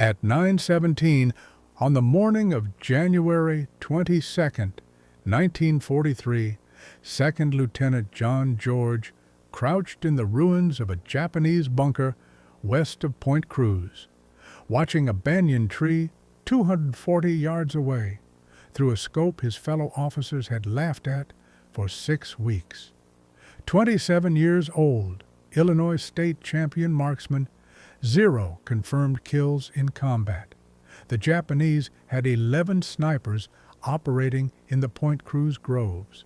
At 9:17 on the morning of January 22nd, 1943, Second Lieutenant John George crouched in the ruins of a Japanese bunker west of Point Cruz, watching a banyan tree 240 yards away through a scope his fellow officers had laughed at for 6 weeks. 27 years old, Illinois state champion marksman, 0 confirmed kills in combat. The Japanese had 11 snipers operating in the Point Cruz groves,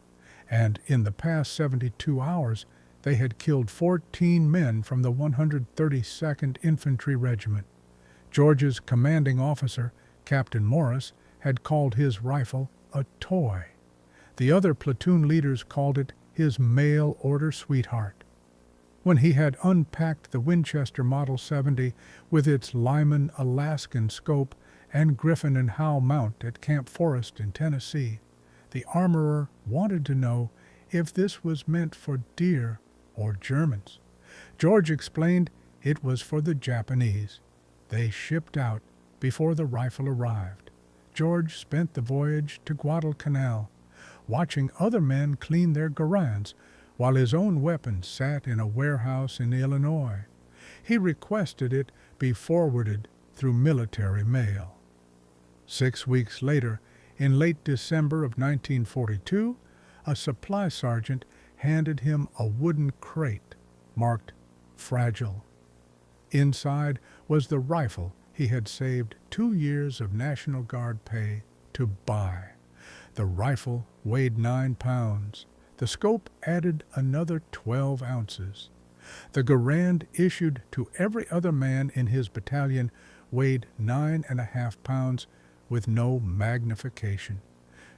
and in the past 72 hours they had killed 14 men from the 132nd Infantry Regiment. George's commanding officer, Captain Morris, had called his rifle a toy. The other platoon leaders called it his mail-order sweetheart. When he had unpacked the Winchester Model 70 with its Lyman Alaskan scope and Griffin and Howe mount at Camp Forest in Tennessee, the armorer wanted to know if this was meant for deer or Germans. George explained it was for the Japanese. They shipped out before the rifle arrived. George spent the voyage to Guadalcanal, watching other men clean their garans while his own weapon sat in a warehouse in Illinois. He requested it be forwarded through military mail. 6 weeks later, in late December of 1942, a supply sergeant handed him a wooden crate marked "Fragile." Inside was the rifle he had saved 2 years of National Guard pay to buy. The rifle weighed 9 pounds. The scope added another 12 ounces. The Garand issued to every other man in his battalion weighed 9.5 pounds with no magnification.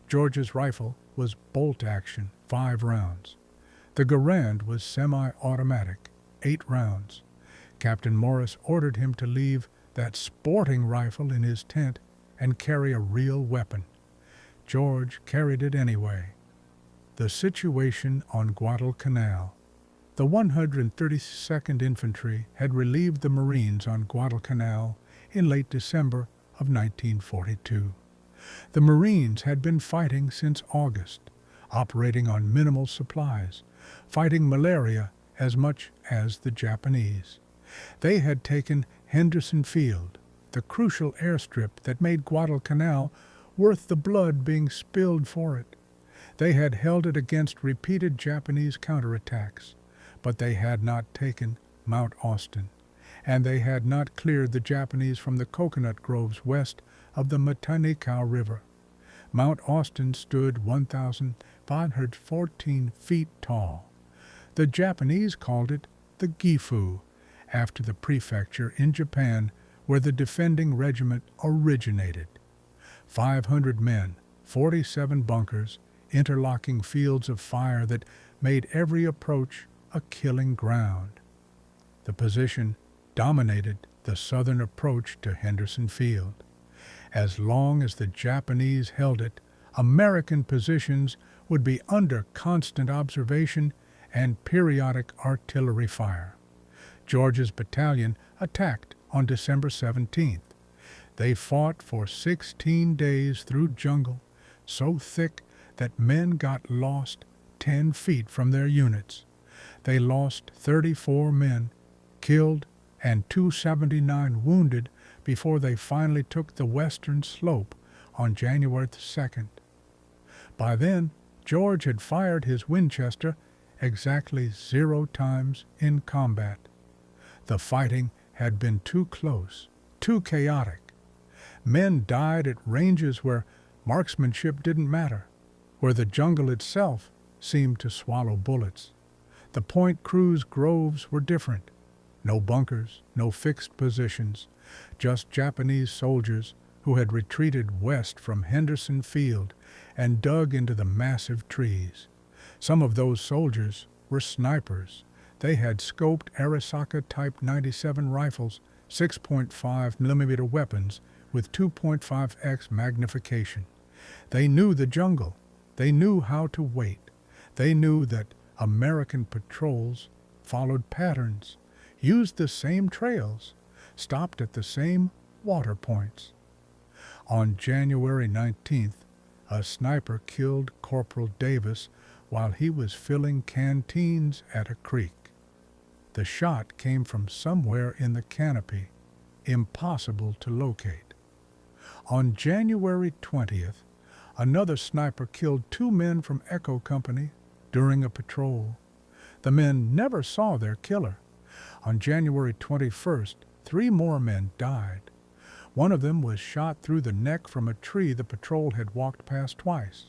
George's rifle was bolt action, 5 rounds. The Garand was semi-automatic, 8 rounds. Captain Morris ordered him to leave that sporting rifle in his tent and carry a real weapon. George carried it anyway. The situation on Guadalcanal. The 132nd Infantry had relieved the Marines on Guadalcanal in late December of 1942. The Marines had been fighting since August, operating on minimal supplies, fighting malaria as much as the Japanese. They had taken Henderson Field, the crucial airstrip that made Guadalcanal worth the blood being spilled for it. They had held it against repeated Japanese counterattacks, but they had not taken Mount Austin, and they had not cleared the Japanese from the coconut groves west of the Matanikau River. Mount Austin stood 1,514 feet tall. The Japanese called it the Gifu, after the prefecture in Japan where the defending regiment originated. 500 men, 47 bunkers, interlocking fields of fire that made every approach a killing ground. The position dominated the southern approach to Henderson Field. As long as the Japanese held it, American positions would be under constant observation and periodic artillery fire. George's battalion attacked on December 17th. They fought for 16 days through jungle, so thick that men got lost 10 feet from their units. They lost 34 men, killed, and 279 wounded before they finally took the western slope on January 2nd. By then, George had fired his Winchester exactly 0 times in combat. The fighting had been too close, too chaotic. Men died at ranges where marksmanship didn't matter, where the jungle itself seemed to swallow bullets. The Point Cruz groves were different. No bunkers, no fixed positions, just Japanese soldiers who had retreated west from Henderson Field and dug into the massive trees. Some of those soldiers were snipers. They had scoped Arisaka Type 97 rifles, 6.5mm weapons with 2.5x magnification. They knew the jungle. They knew how to wait. They knew that American patrols followed patterns, used the same trails, stopped at the same water points. On January 19th, a sniper killed Corporal Davis while he was filling canteens at a creek. The shot came from somewhere in the canopy, impossible to locate. On January 20th, another sniper killed 2 men from Echo Company during a patrol. The men never saw their killer. On January 21st, 3 more men died. One of them was shot through the neck from a tree the patrol had walked past twice.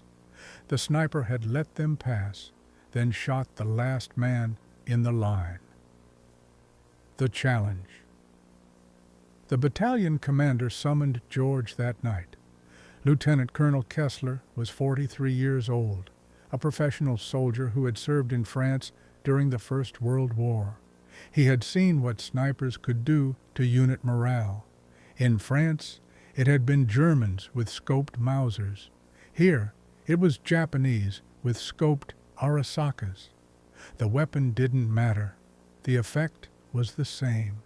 The sniper had let them pass, then shot the last man in the line. The challenge. The battalion commander summoned George that night. Lieutenant Colonel Kessler was 43 years old, a professional soldier who had served in France during the First World War. He had seen what snipers could do to unit morale. In France, it had been Germans with scoped Mausers. Here, it was Japanese with scoped Arasakas. The weapon didn't matter. The effect was the same.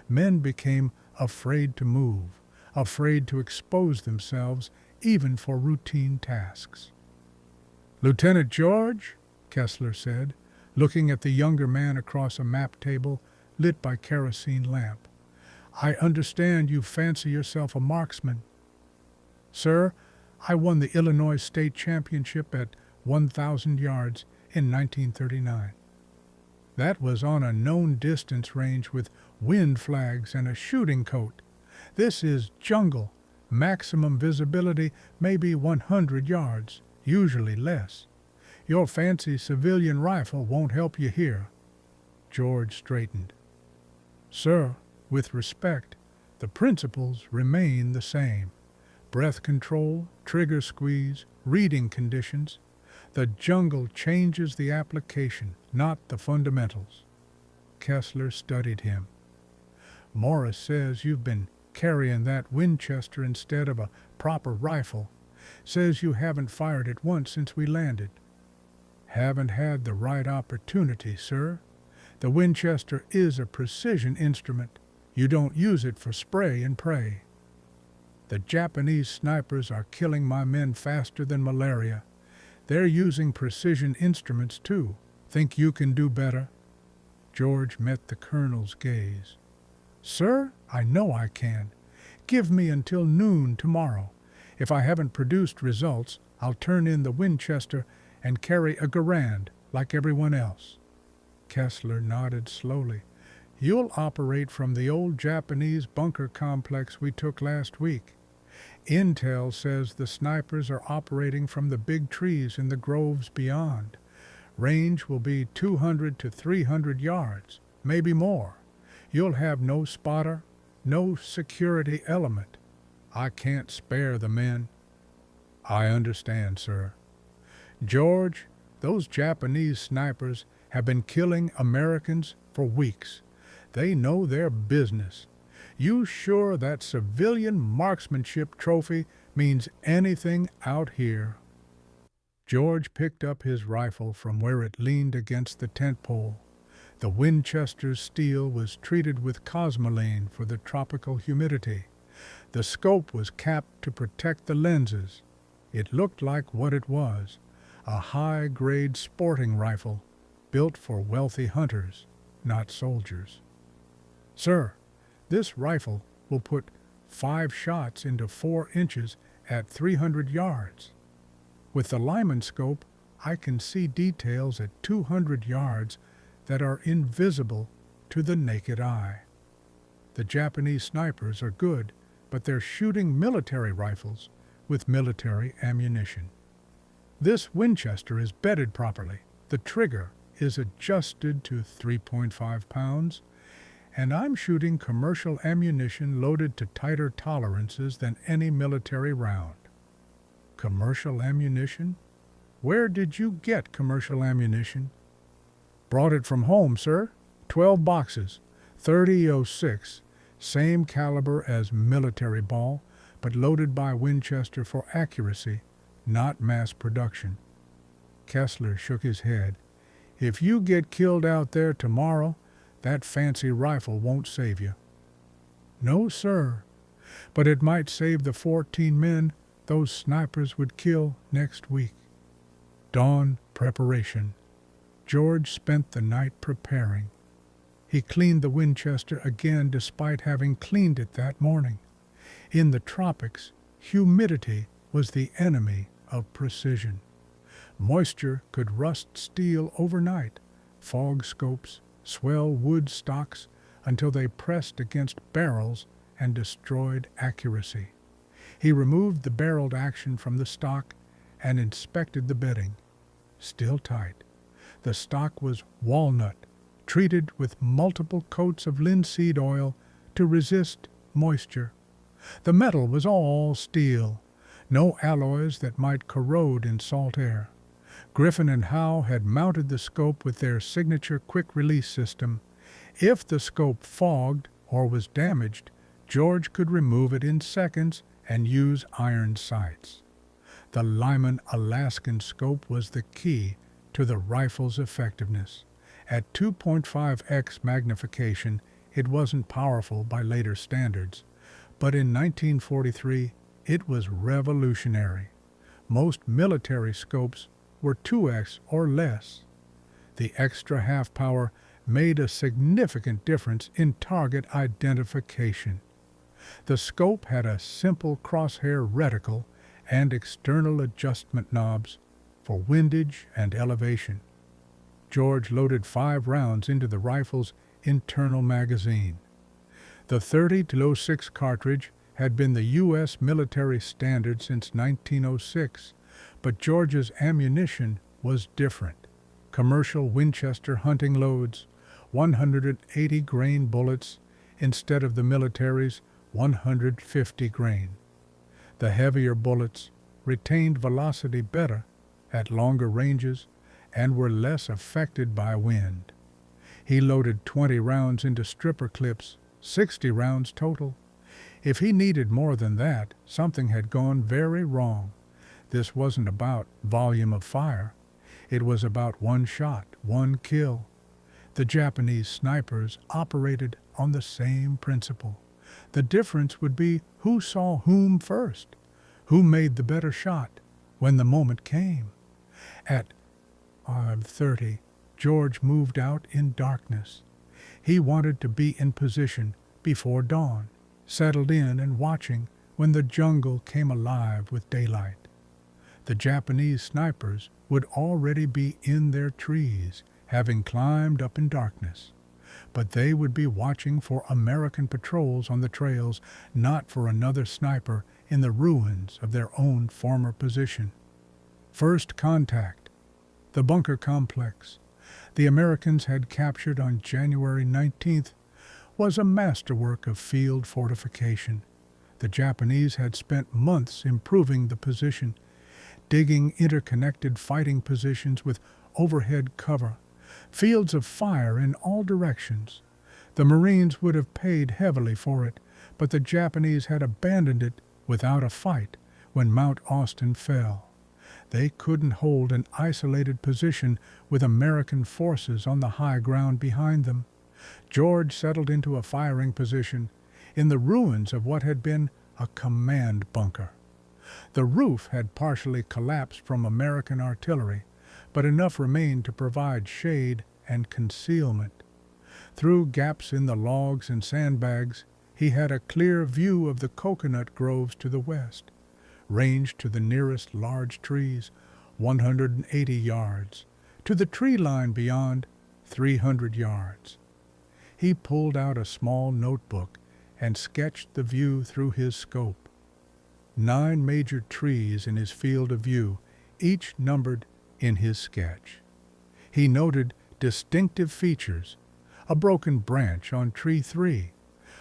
Men became afraid to move, afraid to expose themselves even for routine tasks. "Lieutenant George," Kessler said, looking at the younger man across a map table lit by kerosene lamp, "I understand you fancy yourself a marksman." "Sir, I won the Illinois State Championship at 1,000 yards in 1939. That was on a known distance range with wind flags and a shooting coat. This is jungle. Maximum visibility may be 100 yards, usually less. Your fancy civilian rifle won't help you here." George straightened. "Sir, with respect, the principles remain the same. Breath control, trigger squeeze, reading conditions. The jungle changes the application, not the fundamentals." Kessler studied him. "Morris says you've been carrying that Winchester instead of a proper rifle. Says you haven't fired it once since we landed." "Haven't had the right opportunity, sir. The Winchester is a precision instrument. You don't use it for spray and pray. The Japanese snipers are killing my men faster than malaria. They're using precision instruments too. Think you can do better?" George met the colonel's gaze. "Sir, I know I can. Give me until noon tomorrow. If I haven't produced results, I'll turn in the Winchester and carry a Garand like everyone else." Kessler nodded slowly. "You'll operate from the old Japanese bunker complex we took last week. Intel says the snipers are operating from the big trees in the groves beyond. Range will be 200 to 300 yards, maybe more. You'll have no spotter, no security element. I can't spare the men." "I understand, sir." "George, those Japanese snipers have been killing Americans for weeks. They know their business. You sure that civilian marksmanship trophy means anything out here?" George picked up his rifle from where it leaned against the tent pole. The Winchester's steel was treated with cosmoline for the tropical humidity. The scope was capped to protect the lenses. It looked like what it was, a high-grade sporting rifle built for wealthy hunters, not soldiers. "Sir, this rifle will put 5 shots into 4 inches at 300 yards. With the Lyman scope, I can see details at 200 yards that are invisible to the naked eye. The Japanese snipers are good, but they're shooting military rifles with military ammunition. This Winchester is bedded properly. The trigger is adjusted to 3.5 pounds, and I'm shooting commercial ammunition loaded to tighter tolerances than any military round." "Commercial ammunition? Where did you get commercial ammunition?" "Brought it from home, sir. 12 boxes, 30-06, same caliber as military ball, but loaded by Winchester for accuracy, not mass production." Kessler shook his head. "If you get killed out there tomorrow, that fancy rifle won't save you." "No, sir. but it might save the 14 men those snipers would kill next week. Dawn preparation. George spent the night preparing. He cleaned the Winchester again despite having cleaned it that morning. In the tropics, humidity was the enemy of precision. Moisture could rust steel overnight, fog scopes, swell wood stocks until they pressed against barrels and destroyed accuracy. He removed the barreled action from the stock and inspected the bedding. Still tight. The stock was walnut, treated with multiple coats of linseed oil to resist moisture. The metal was all steel, no alloys that might corrode in salt air. Griffin and Howe had mounted the scope with their signature quick-release system. If the scope fogged or was damaged, George could remove it in seconds and use iron sights. The Lyman Alaskan scope was the key to the rifle's effectiveness. At 2.5x magnification, it wasn't powerful by later standards, but in 1943 it was revolutionary. Most military scopes were 2x or less. The extra half power made a significant difference in target identification. The scope had a simple crosshair reticle and external adjustment knobs for windage and elevation. George loaded 5 rounds into the rifle's internal magazine. The 30-06 cartridge had been the U.S. military standard since 1906, but George's ammunition was different. Commercial Winchester hunting loads, 180-grain bullets instead of the military's 150 grain. The heavier bullets retained velocity better at longer ranges and were less affected by wind. He loaded 20 rounds into stripper clips, 60 rounds total. If he needed more than that, something had gone very wrong. This wasn't about volume of fire. It was about one shot, one kill. The Japanese snipers operated on the same principle. The difference would be who saw whom first, who made the better shot when the moment came. At 5:30, George moved out in darkness. He wanted to be in position before dawn, settled in and watching when the jungle came alive with daylight. The Japanese snipers would already be in their trees, having climbed up in darkness. But they would be watching for American patrols on the trails, not for another sniper in the ruins of their own former position. First contact. The bunker complex the Americans had captured on January 19th was a masterwork of field fortification. The Japanese had spent months improving the position, digging interconnected fighting positions with overhead cover, fields of fire in all directions. The Marines would have paid heavily for it, but the Japanese had abandoned it without a fight when Mount Austin fell. They couldn't hold an isolated position with American forces on the high ground behind them. George settled into a firing position in the ruins of what had been a command bunker. The roof had partially collapsed from American artillery, but enough remained to provide shade and concealment. Through gaps in the logs and sandbags, he had a clear view of the coconut groves to the west, ranged to the nearest large trees, 180 yards, to the tree line beyond, 300 yards. He pulled out a small notebook and sketched the view through his scope. 9 major trees in his field of view, each numbered in his sketch. He noted distinctive features: a broken branch on tree 3,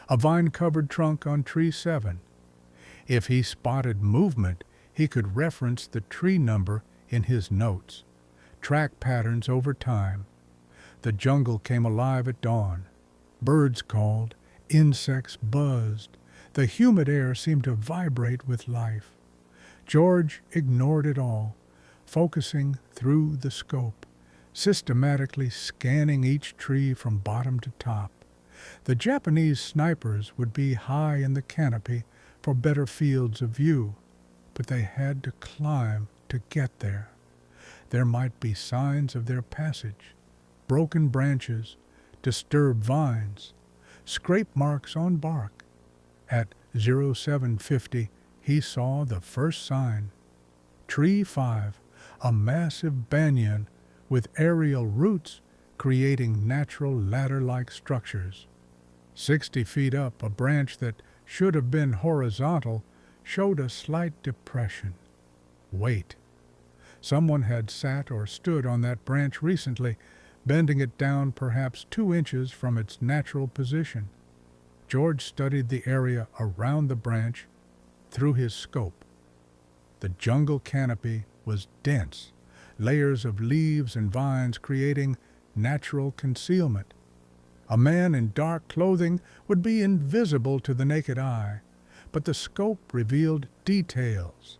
a vine-covered trunk on tree 7. If he spotted movement, he could reference the tree number in his notes, track patterns over time. The jungle came alive at dawn. Birds called, insects buzzed. The humid air seemed to vibrate with life. George ignored it all, focusing through the scope, systematically scanning each tree from bottom to top. The Japanese snipers would be high in the canopy, for better fields of view, but they had to climb to get there. There might be signs of their passage, broken branches, disturbed vines, scrape marks on bark. At 0750, he saw the first sign. Tree 5, a massive banyan with aerial roots creating natural ladder-like structures. 60 feet up, a branch that should have been horizontal showed a slight depression. Wait. Someone had sat or stood on that branch recently, bending it down perhaps 2 inches from its natural position. George studied the area around the branch through his scope. The jungle canopy was dense, layers of leaves and vines creating natural concealment. A man in dark clothing would be invisible to the naked eye, but the scope revealed details.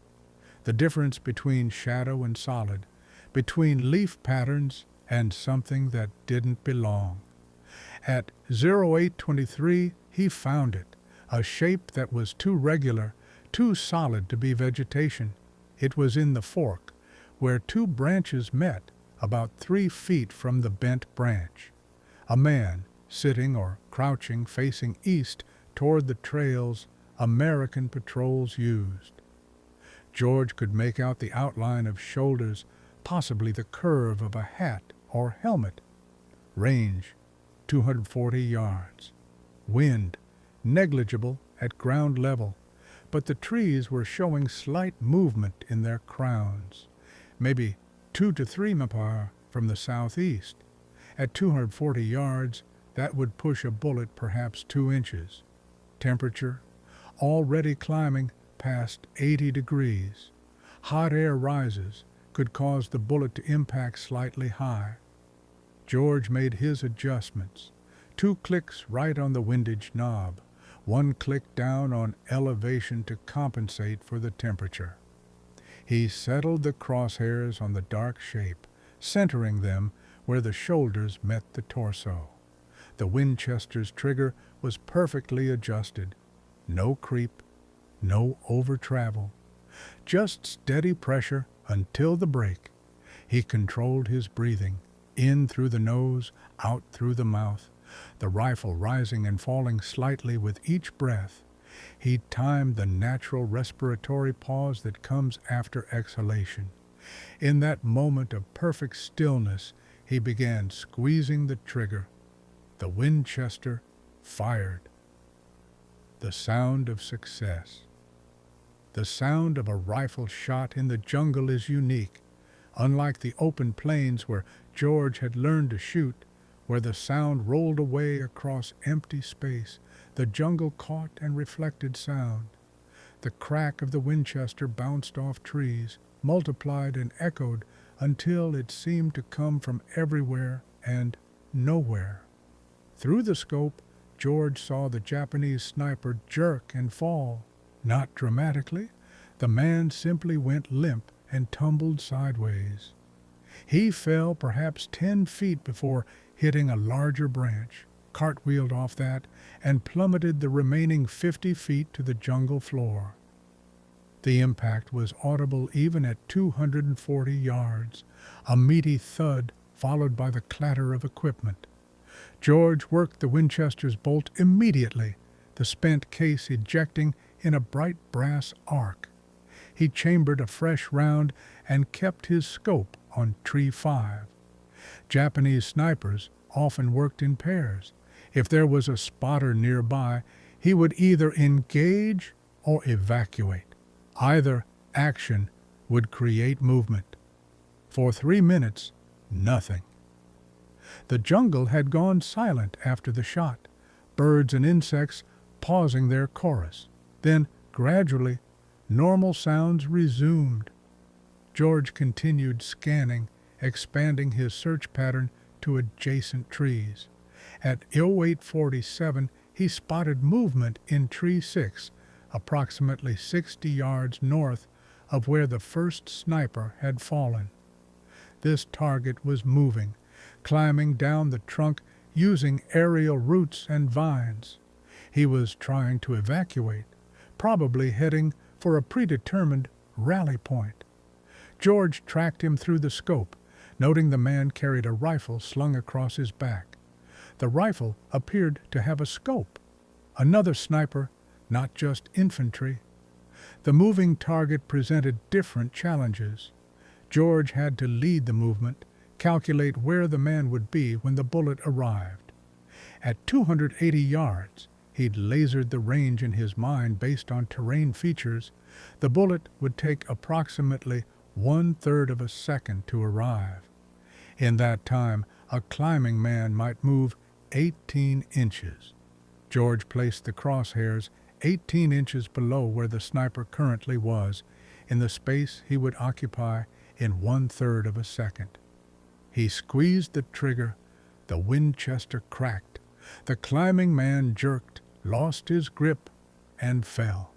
The difference between shadow and solid, between leaf patterns and something that didn't belong. At 0823, he found it, a shape that was too regular, too solid to be vegetation. It was in the fork, where 2 branches met, about 3 feet from the bent branch. A man, sitting or crouching facing east toward the trails American patrols used. George could make out the outline of shoulders, possibly the curve of a hat or helmet. Range, 240 yards. Wind, negligible at ground level, but the trees were showing slight movement in their crowns, maybe 2 to 3 mph from the southeast. At 240 yards, that would push a bullet perhaps 2 inches. Temperature, already climbing past 80 degrees. Hot air rises, could cause the bullet to impact slightly high. George made his adjustments. 2 clicks right on the windage knob, 1 click down on elevation to compensate for the temperature. He settled the crosshairs on the dark shape, centering them where the shoulders met the torso. The Winchester's trigger was perfectly adjusted. No creep, no over-travel. Just steady pressure until the break. He controlled his breathing, in through the nose, out through the mouth, the rifle rising and falling slightly with each breath. He timed the natural respiratory pause that comes after exhalation. In that moment of perfect stillness, he began squeezing the trigger. The Winchester fired. The sound of success. The sound of a rifle shot in the jungle is unique. Unlike the open plains where George had learned to shoot, where the sound rolled away across empty space, the jungle caught and reflected sound. The crack of the Winchester bounced off trees, multiplied and echoed until it seemed to come from everywhere and nowhere. Through the scope, George saw the Japanese sniper jerk and fall. Not dramatically, the man simply went limp and tumbled sideways. He fell perhaps 10 feet before hitting a larger branch, cartwheeled off that, and plummeted the remaining 50 feet to the jungle floor. The impact was audible even at 240 yards, a meaty thud followed by the clatter of equipment. George worked the Winchester's bolt immediately, the spent case ejecting in a bright brass arc. He chambered a fresh round and kept his scope on tree 5. Japanese snipers often worked in pairs. If there was a spotter nearby, he would either engage or evacuate. Either action would create movement. For 3 minutes, nothing. The jungle had gone silent after the shot, birds and insects pausing their chorus. Then, gradually, normal sounds resumed. George continued scanning, expanding his search pattern to adjacent trees. At 0847, he spotted movement in tree 6, approximately 60 yards north of where the first sniper had fallen. This target was moving, climbing down the trunk using aerial roots and vines. He was trying to evacuate, probably heading for a predetermined rally point. George tracked him through the scope, noting the man carried a rifle slung across his back. The rifle appeared to have a scope. Another sniper, not just infantry. The moving target presented different challenges. George had to lead the movement, calculate where the man would be when the bullet arrived. At 280 yards, he'd lasered the range in his mind based on terrain features. The bullet would take approximately 1/3 of a second to arrive. In that time, a climbing man might move 18 inches. George placed the crosshairs 18 inches below where the sniper currently was, in the space he would occupy in 1/3 of a second. He squeezed the trigger. The Winchester cracked. The climbing man jerked, lost his grip, and fell.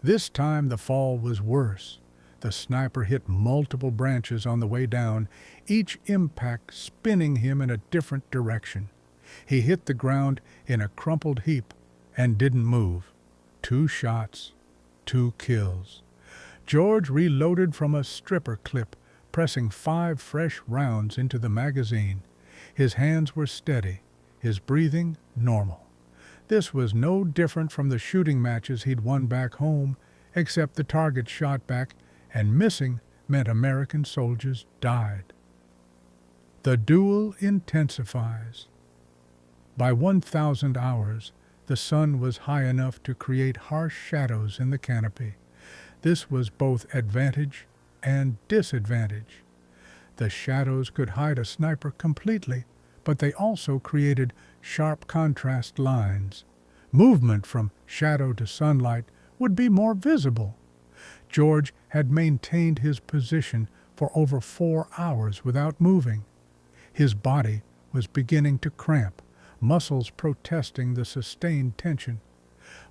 This time the fall was worse. The sniper hit multiple branches on the way down, each impact spinning him in a different direction. He hit the ground in a crumpled heap and didn't move. 2 shots, 2 kills. George reloaded from a stripper clip, pressing 5 fresh rounds into the magazine. His hands were steady, his breathing normal. This was no different from the shooting matches he'd won back home, except the target shot back, and missing meant American soldiers died. The duel intensifies. By 1,000 hours, the sun was high enough to create harsh shadows in the canopy. This was both advantage and disadvantage. The shadows could hide a sniper completely, but they also created sharp contrast lines. Movement from shadow to sunlight would be more visible. George had maintained his position for over 4 hours without moving. His body was beginning to cramp, muscles protesting the sustained tension.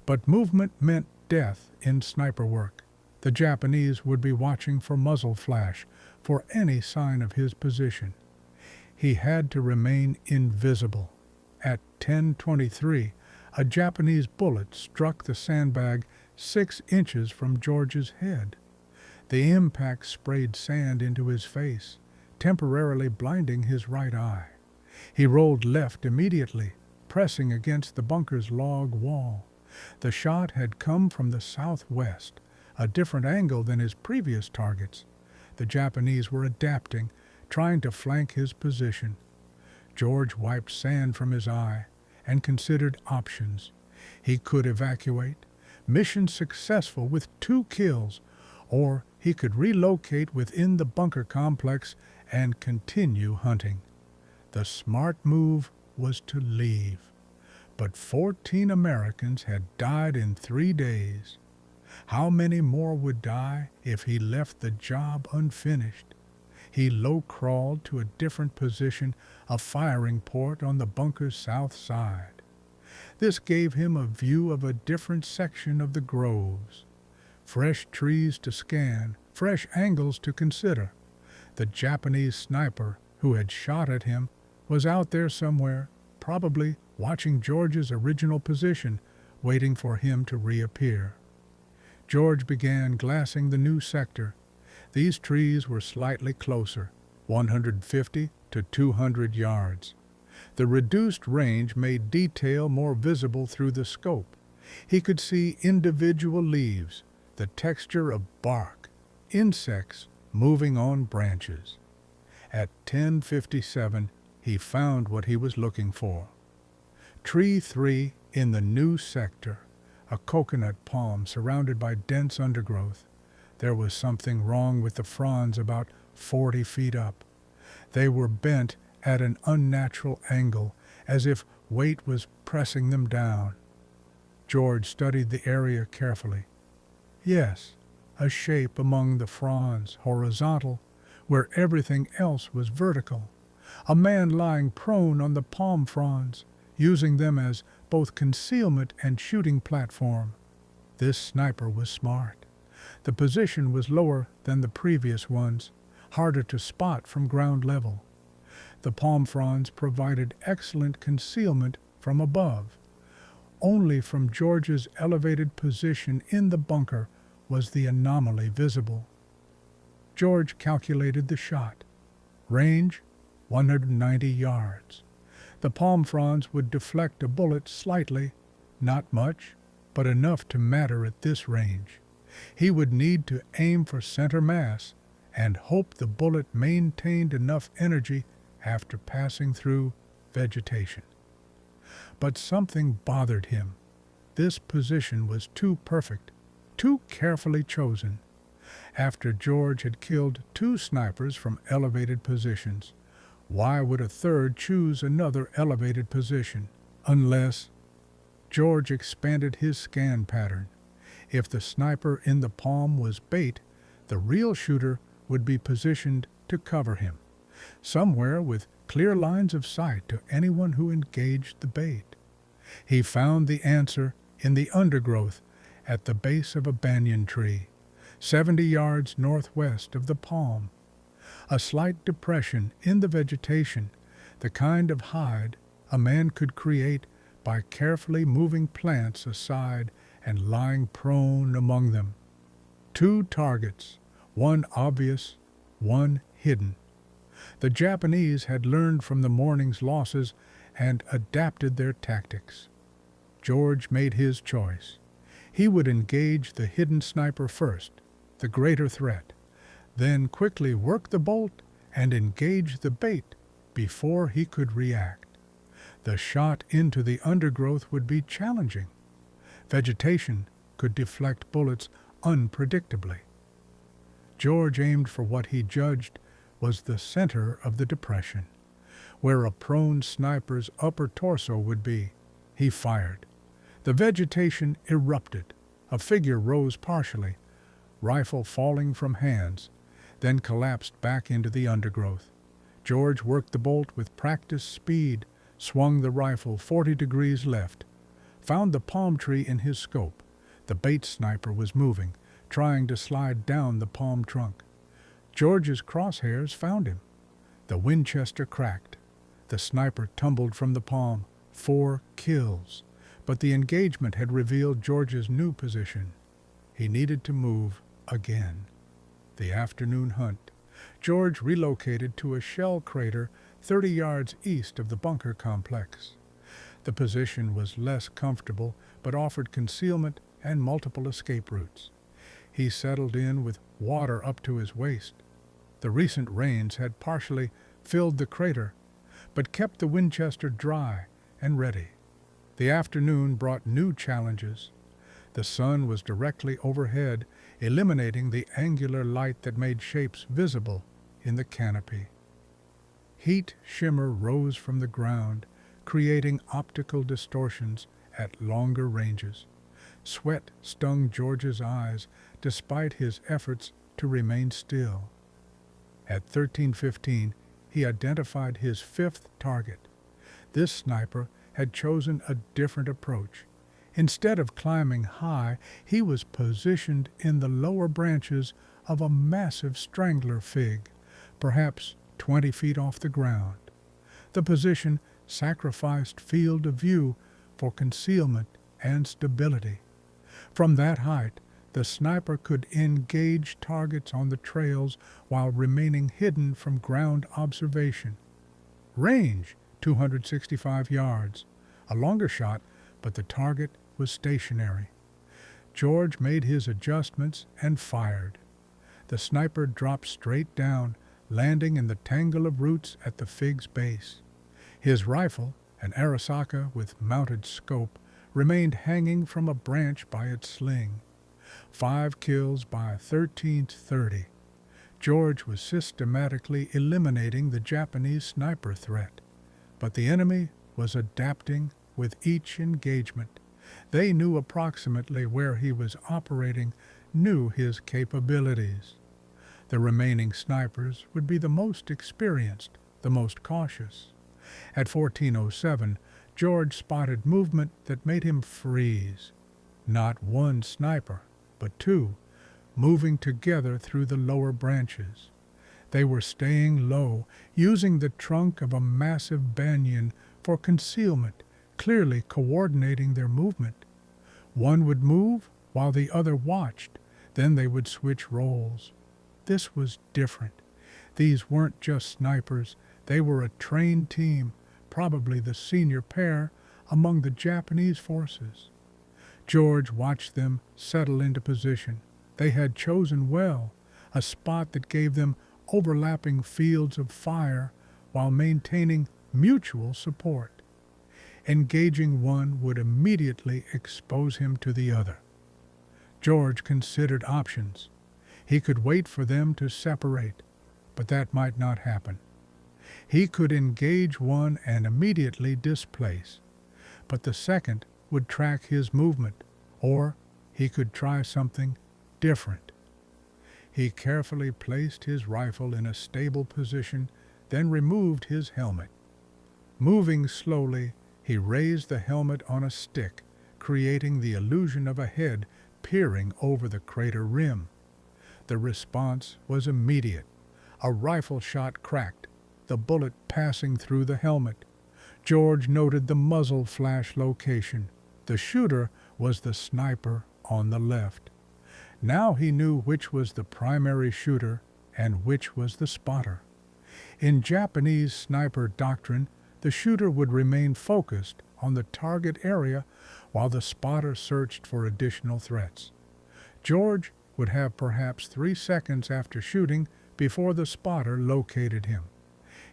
But movement meant death in sniper work. The Japanese would be watching for muzzle flash, for any sign of his position. He had to remain invisible. At 10:23, a Japanese bullet struck the sandbag 6 inches from George's head. The impact sprayed sand into his face, temporarily blinding his right eye. He rolled left immediately, pressing against the bunker's log wall. The shot had come from the southwest, a different angle than his previous targets. The Japanese were adapting, trying to flank his position. George wiped sand from his eye and considered options. He could evacuate, mission successful with 2 kills, or he could relocate within the bunker complex and continue hunting. The smart move was to leave. But 14 Americans had died in 3 days. How many more would die if he left the job unfinished? He low-crawled to a different position, a firing port on the bunker's south side. This gave him a view of a different section of the groves. Fresh trees to scan, fresh angles to consider. The Japanese sniper who had shot at him was out there somewhere, probably watching George's original position, waiting for him to reappear. George began glassing the new sector. These trees were slightly closer, 150 to 200 yards. The reduced range made detail more visible through the scope. He could see individual leaves, the texture of bark, insects moving on branches. At 10:57, he found what he was looking for. Tree 3 in the new sector, a coconut palm surrounded by dense undergrowth. There was something wrong with the fronds about 40 feet up. They were bent at an unnatural angle, as if weight was pressing them down. George studied the area carefully. Yes, a shape among the fronds, horizontal, where everything else was vertical. A man lying prone on the palm fronds, using them as both concealment and shooting platform. This sniper was smart. The position was lower than the previous ones, harder to spot from ground level. The palm fronds provided excellent concealment from above. Only from George's elevated position in the bunker was the anomaly visible. George calculated the shot. Range, 190 yards. The palm fronds would deflect a bullet slightly, not much, but enough to matter at this range. He would need to aim for center mass and hope the bullet maintained enough energy after passing through vegetation. But something bothered him. This position was too perfect, too carefully chosen. After George had killed 2 snipers from elevated positions, why would a third choose another elevated position? Unless George expanded his scan pattern. If the sniper in the palm was bait, the real shooter would be positioned to cover him, somewhere with clear lines of sight to anyone who engaged the bait. He found the answer in the undergrowth at the base of a banyan tree, 70 yards northwest of the palm. A slight depression in the vegetation, the kind of hide a man could create by carefully moving plants aside and lying prone among them. 2 targets, one obvious, one hidden. The Japanese had learned from the morning's losses and adapted their tactics. George made his choice. He would engage the hidden sniper first, the greater threat, then quickly work the bolt and engage the bait before he could react. The shot into the undergrowth would be challenging. Vegetation could deflect bullets unpredictably. George aimed for what he judged was the center of the depression, where a prone sniper's upper torso would be. He fired. The vegetation erupted. A figure rose partially, rifle falling from hands, then collapsed back into the undergrowth. George worked the bolt with practiced speed, swung the rifle 40 degrees left, found the palm tree in his scope. The bait sniper was moving, trying to slide down the palm trunk. George's crosshairs found him. The Winchester cracked. The sniper tumbled from the palm. 4 kills. But the engagement had revealed George's new position. He needed to move again. The afternoon hunt. George relocated to a shell crater 30 yards east of the bunker complex. The position was less comfortable, but offered concealment and multiple escape routes. He settled in with water up to his waist. The recent rains had partially filled the crater, but kept the Winchester dry and ready. The afternoon brought new challenges. The sun was directly overhead, eliminating the angular light that made shapes visible in the canopy. Heat shimmer rose from the ground, creating optical distortions at longer ranges. Sweat stung George's eyes despite his efforts to remain still. At 13:15, he identified his 5th target. This sniper had chosen a different approach. Instead of climbing high, he was positioned in the lower branches of a massive strangler fig, perhaps 20 feet off the ground. The position sacrificed field of view for concealment and stability. From that height, the sniper could engage targets on the trails while remaining hidden from ground observation. Range, 265 yards. A longer shot, but the target was stationary. George made his adjustments and fired. The sniper dropped straight down, landing in the tangle of roots at the fig's base. His rifle, an Arisaka with mounted scope, remained hanging from a branch by its sling. 5 kills by 13:30. George was systematically eliminating the Japanese sniper threat, but the enemy was adapting with each engagement. They knew approximately where he was operating, knew his capabilities. The remaining snipers would be the most experienced, the most cautious. At 14:07, George spotted movement that made him freeze. Not one sniper, but 2, moving together through the lower branches. They were staying low, using the trunk of a massive banyan for concealment clearly coordinating their movement. One would move while the other watched, then they would switch roles. This was different. These weren't just snipers, they were a trained team, probably the senior pair among the Japanese forces. George watched them settle into position. They had chosen well, a spot that gave them overlapping fields of fire while maintaining mutual support. Engaging one would immediately expose him to the other. George considered options. He could wait for them to separate, but that might not happen. He could engage one and immediately displace, but the second would track his movement, or he could try something different. He carefully placed his rifle in a stable position, then removed his helmet. Moving slowly, he raised the helmet on a stick, creating the illusion of a head peering over the crater rim. The response was immediate. A rifle shot cracked, the bullet passing through the helmet. George noted the muzzle flash location. The shooter was the sniper on the left. Now he knew which was the primary shooter and which was the spotter. In Japanese sniper doctrine, the shooter would remain focused on the target area while the spotter searched for additional threats. George would have perhaps 3 seconds after shooting before the spotter located him.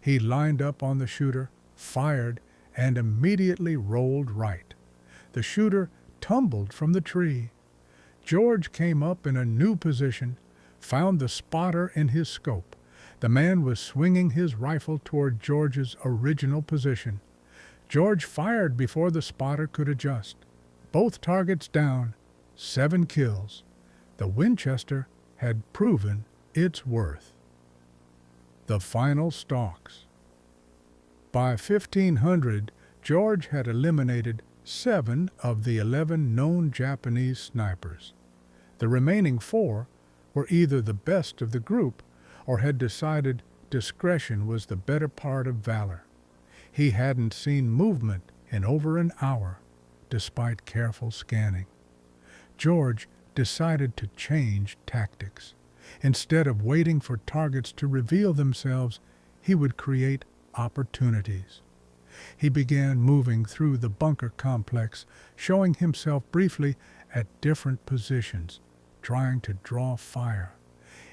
He lined up on the shooter, fired, and immediately rolled right. The shooter tumbled from the tree. George came up in a new position, found the spotter in his scope. The man was swinging his rifle toward George's original position. George fired before the spotter could adjust. Both targets down, 7 kills. The Winchester had proven its worth. The final stalks. By 1500, George had eliminated 7 of the 11 known Japanese snipers. The remaining 4 were either the best of the group or had decided discretion was the better part of valor. He hadn't seen movement in over an hour, despite careful scanning. George decided to change tactics. Instead of waiting for targets to reveal themselves, he would create opportunities. He began moving through the bunker complex, showing himself briefly at different positions, trying to draw fire.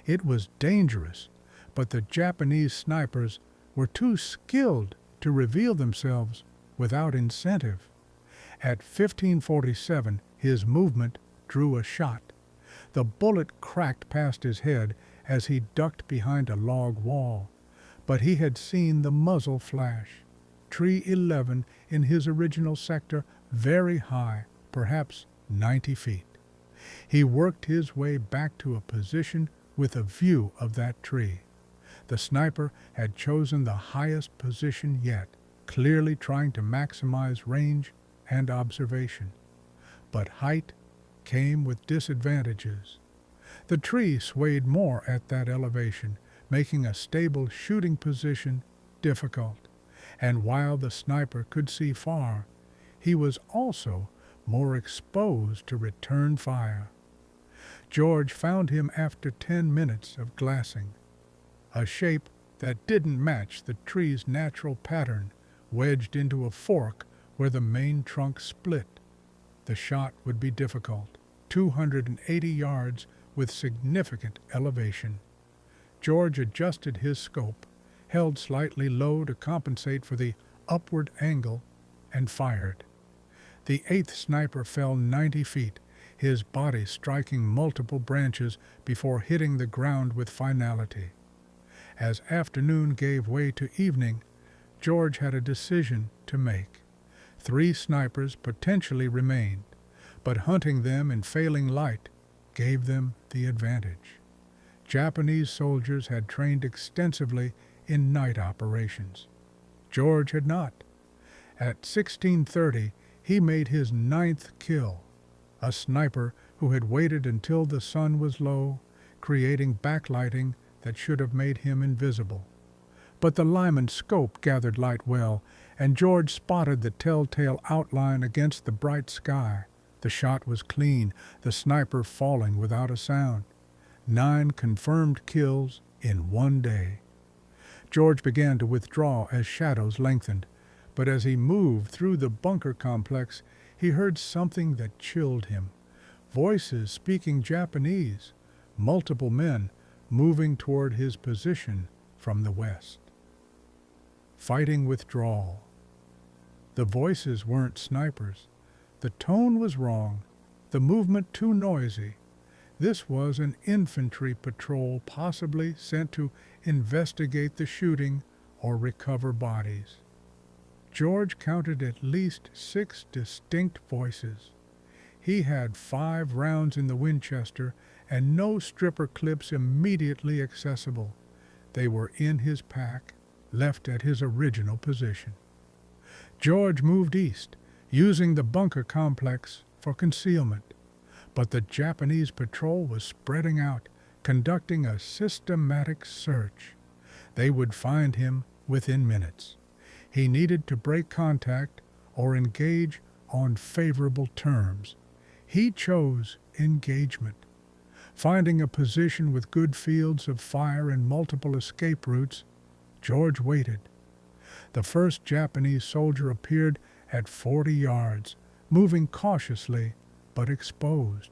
It was dangerous, but the Japanese snipers were too skilled to reveal themselves without incentive. At 1547, his movement drew a shot. The bullet cracked past his head as he ducked behind a log wall, but he had seen the muzzle flash. Tree 11 in his original sector, very high, perhaps 90 feet. He worked his way back to a position with a view of that tree. The sniper had chosen the highest position yet, clearly trying to maximize range and observation. But height came with disadvantages. The tree swayed more at that elevation, making a stable shooting position difficult. And while the sniper could see far, he was also more exposed to return fire. George found him after 10 minutes of glassing. A shape that didn't match the tree's natural pattern, wedged into a fork where the main trunk split. The shot would be difficult, 280 yards with significant elevation. George adjusted his scope, held slightly low to compensate for the upward angle, and fired. The 8th sniper fell 90 feet, his body striking multiple branches before hitting the ground with finality. As afternoon gave way to evening, George had a decision to make. 3 snipers potentially remained, but hunting them in failing light gave them the advantage. Japanese soldiers had trained extensively in night operations. George had not. At 1630, he made his 9th kill, a sniper who had waited until the sun was low, creating backlighting that should have made him invisible. But the Lyman scope gathered light well, and George spotted the telltale outline against the bright sky. The shot was clean, the sniper falling without a sound. 9 confirmed kills in one day. George began to withdraw as shadows lengthened, but as he moved through the bunker complex, he heard something that chilled him. Voices speaking Japanese, multiple men moving toward his position from the west. Fighting withdrawal. The voices weren't snipers. The tone was wrong, the movement too noisy. This was an infantry patrol, possibly sent to investigate the shooting or recover bodies. George counted at least 6 distinct voices. He had 5 rounds in the Winchester and no stripper clips immediately accessible. They were in his pack, left at his original position. George moved east, using the bunker complex for concealment, but the Japanese patrol was spreading out, conducting a systematic search. They would find him within minutes. He needed to break contact or engage on favorable terms. He chose engagement. Finding a position with good fields of fire and multiple escape routes, George waited. The first Japanese soldier appeared at 40 yards, moving cautiously but exposed.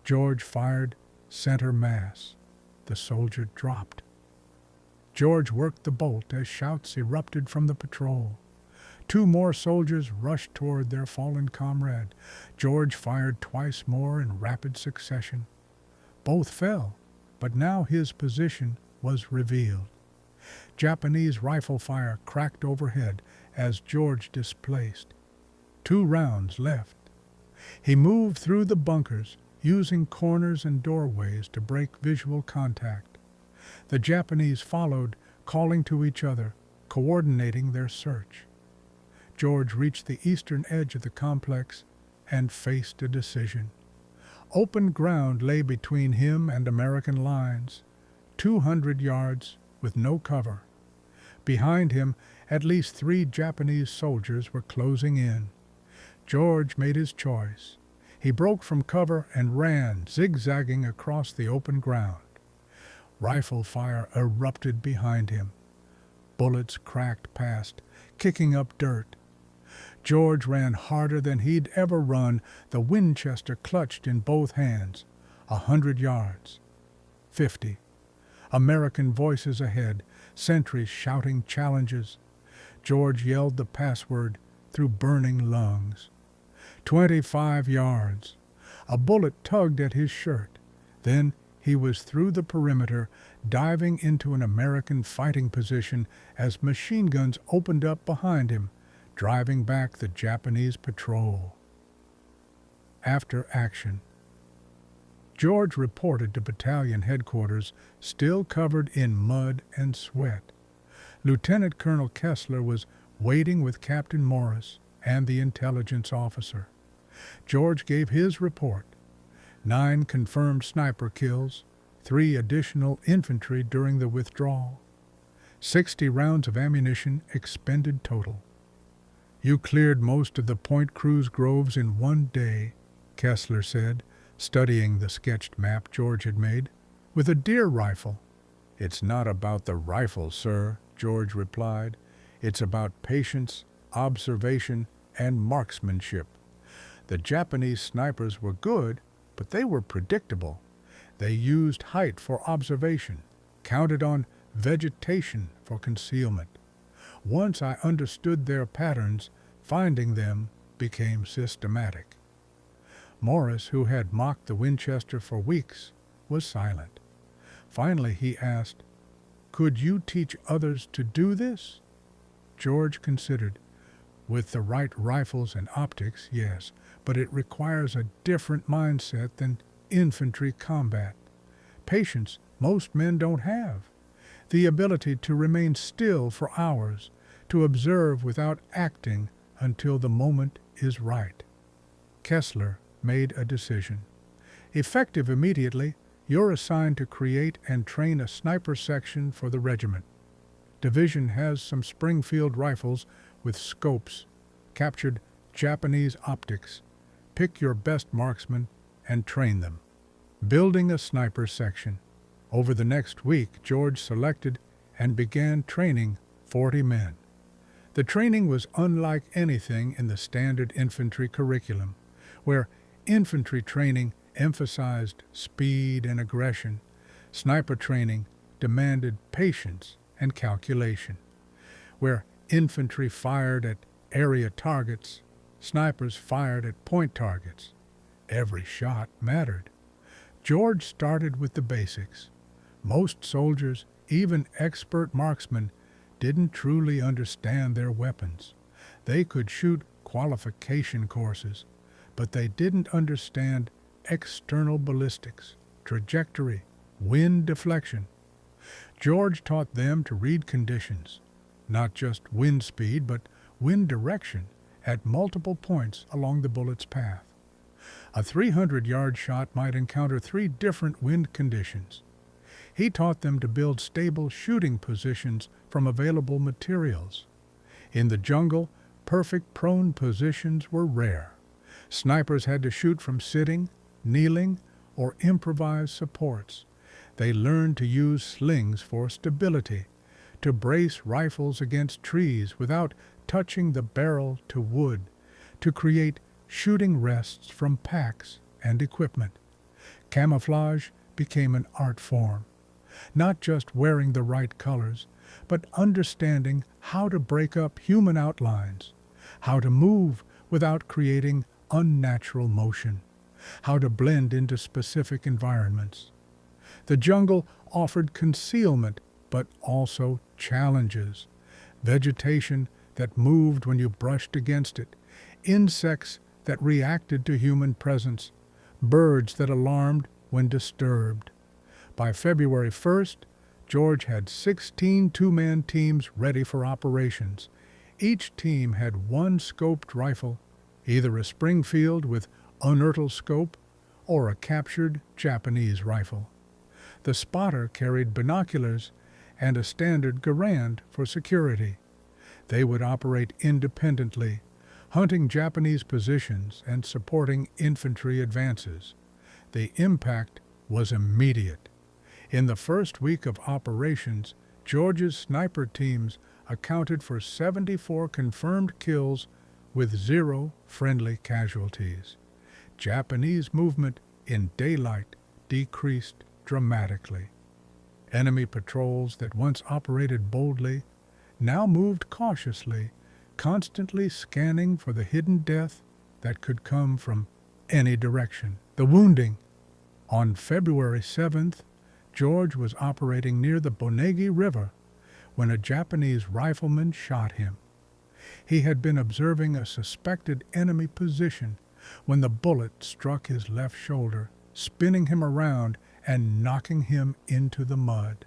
George fired center mass. The soldier dropped. George worked the bolt as shouts erupted from the patrol. 2 more soldiers rushed toward their fallen comrade. George fired twice more in rapid succession. Both fell, but now his position was revealed. Japanese rifle fire cracked overhead as George displaced. 2 rounds left. He moved through the bunkers, using corners and doorways to break visual contact. The Japanese followed, calling to each other, coordinating their search. George reached the eastern edge of the complex and faced a decision. Open ground lay between him and American lines, 200 yards with no cover. Behind him, at least 3 Japanese soldiers were closing in. George made his choice. He broke from cover and ran, zigzagging across the open ground. Rifle fire erupted behind him. Bullets cracked past, kicking up dirt. George ran harder than he'd ever run, the Winchester clutched in both hands. 100 yards. 50. American voices ahead, sentries shouting challenges. George yelled the password through burning lungs. 25 yards. A bullet tugged at his shirt. Then he was through the perimeter, diving into an American fighting position as machine guns opened up behind him, driving back the Japanese patrol. After action. George reported to battalion headquarters, still covered in mud and sweat. Lieutenant Colonel Kessler was waiting with Captain Morris and the intelligence officer. George gave his report. 9 confirmed sniper kills, 3 additional infantry during the withdrawal. 60 rounds of ammunition expended total. "You cleared most of the Point Cruz groves in one day," Kessler said, studying the sketched map George had made, "with a deer rifle." "It's not about the rifle, sir," George replied. "It's about patience, observation, and marksmanship. The Japanese snipers were good, but they were predictable. They used height for observation, counted on vegetation for concealment. Once I understood their patterns, finding them became systematic." Morris, who had mocked the Winchester for weeks, was silent. Finally he asked, "Could you teach others to do this?" George considered. "With the right rifles and optics, yes, but it requires a different mindset than infantry combat. Patience most men don't have. The ability to remain still for hours, to observe without acting until the moment is right." Kessler made a decision. "Effective immediately, you're assigned to create and train a sniper section for the regiment. Division has some Springfield rifles with scopes, captured Japanese optics, pick your best marksmen, and train them. Building a sniper section. Over the next week, George selected and began training 40 men. The training was unlike anything in the standard infantry curriculum, where infantry training emphasized speed and aggression. Sniper training demanded patience and calculation. Where infantry fired at area targets, snipers fired at point targets. Every shot mattered. George started with the basics. Most soldiers, even expert marksmen, didn't truly understand their weapons. They could shoot qualification courses, but they didn't understand external ballistics, trajectory, wind deflection. George taught them to read conditions, not just wind speed, but wind direction at multiple points along the bullet's path. A 300-yard shot might encounter 3 different wind conditions. He taught them to build stable shooting positions from available materials. In the jungle, perfect prone positions were rare. Snipers had to shoot from sitting, kneeling, or improvised supports. They learned to use slings for stability, to brace rifles against trees without touching the barrel to wood, to create shooting rests from packs and equipment. Camouflage became an art form, not just wearing the right colors, but understanding how to break up human outlines, how to move without creating unnatural motion, how to blend into specific environments. The jungle offered concealment, but also challenges. Vegetation that moved when you brushed against it, insects that reacted to human presence, birds that alarmed when disturbed. By February 1st, George had 16 two-man teams ready for operations. Each team had one scoped rifle, either a Springfield with unertl scope or a captured Japanese rifle. The spotter carried binoculars and a standard Garand for security. They would operate independently, hunting Japanese positions and supporting infantry advances. The impact was immediate. In the first week of operations, George's sniper teams accounted for 74 confirmed kills with 0 friendly casualties. Japanese movement in daylight decreased dramatically. Enemy patrols that once operated boldly now moved cautiously, constantly scanning for the hidden death that could come from any direction. The wounding. On February 7th, George was operating near the Bonegi River when a Japanese rifleman shot him. He had been observing a suspected enemy position when the bullet struck his left shoulder, spinning him around and knocking him into the mud.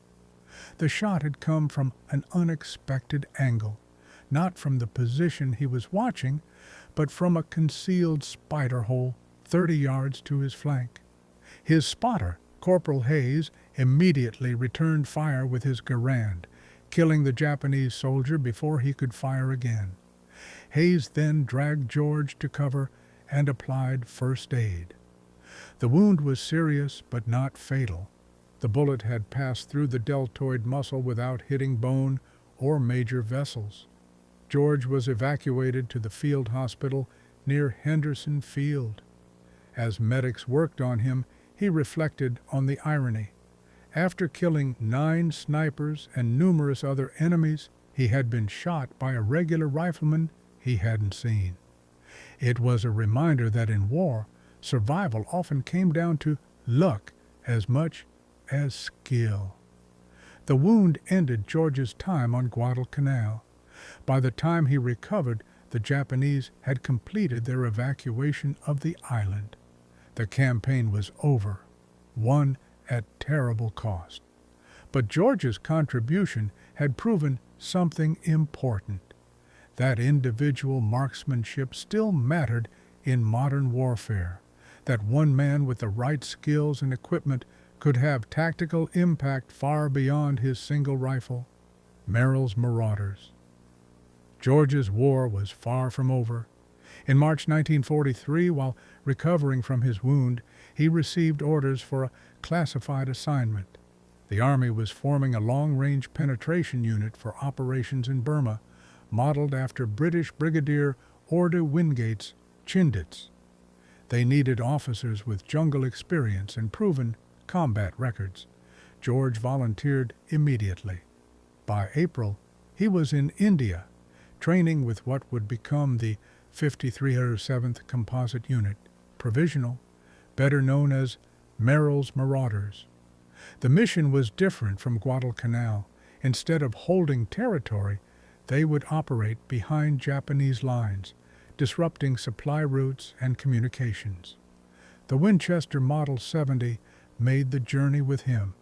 The shot had come from an unexpected angle, not from the position he was watching, but from a concealed spider hole 30 yards to his flank. His spotter, Corporal Hayes, immediately returned fire with his Garand, killing the Japanese soldier before he could fire again. Hayes then dragged George to cover and applied first aid. The wound was serious but not fatal. The bullet had passed through the deltoid muscle without hitting bone or major vessels. George was evacuated to the field hospital near Henderson Field. As medics worked on him, he reflected on the irony. After killing 9 snipers and numerous other enemies, he had been shot by a regular rifleman he hadn't seen. It was a reminder that in war, survival often came down to luck as much as skill. The wound ended George's time on Guadalcanal. By the time he recovered, the Japanese had completed their evacuation of the island. The campaign was over, won at terrible cost. But George's contribution had proven something important. That individual marksmanship still mattered in modern warfare, that one man with the right skills and equipment could have tactical impact far beyond his single rifle. Merrill's Marauders. George's war was far from over. In March 1943, while recovering from his wound, he received orders for a classified assignment. The Army was forming a long-range penetration unit for operations in Burma, modeled after British Brigadier Order Wingate's Chindits. They needed officers with jungle experience and proven combat records. George volunteered immediately. By April, he was in India, training with what would become the 5307th Composite Unit, Provisional, better known as Merrill's Marauders. The mission was different from Guadalcanal. Instead of holding territory, they would operate behind Japanese lines, disrupting supply routes and communications. The Winchester Model 70 made the journey with him,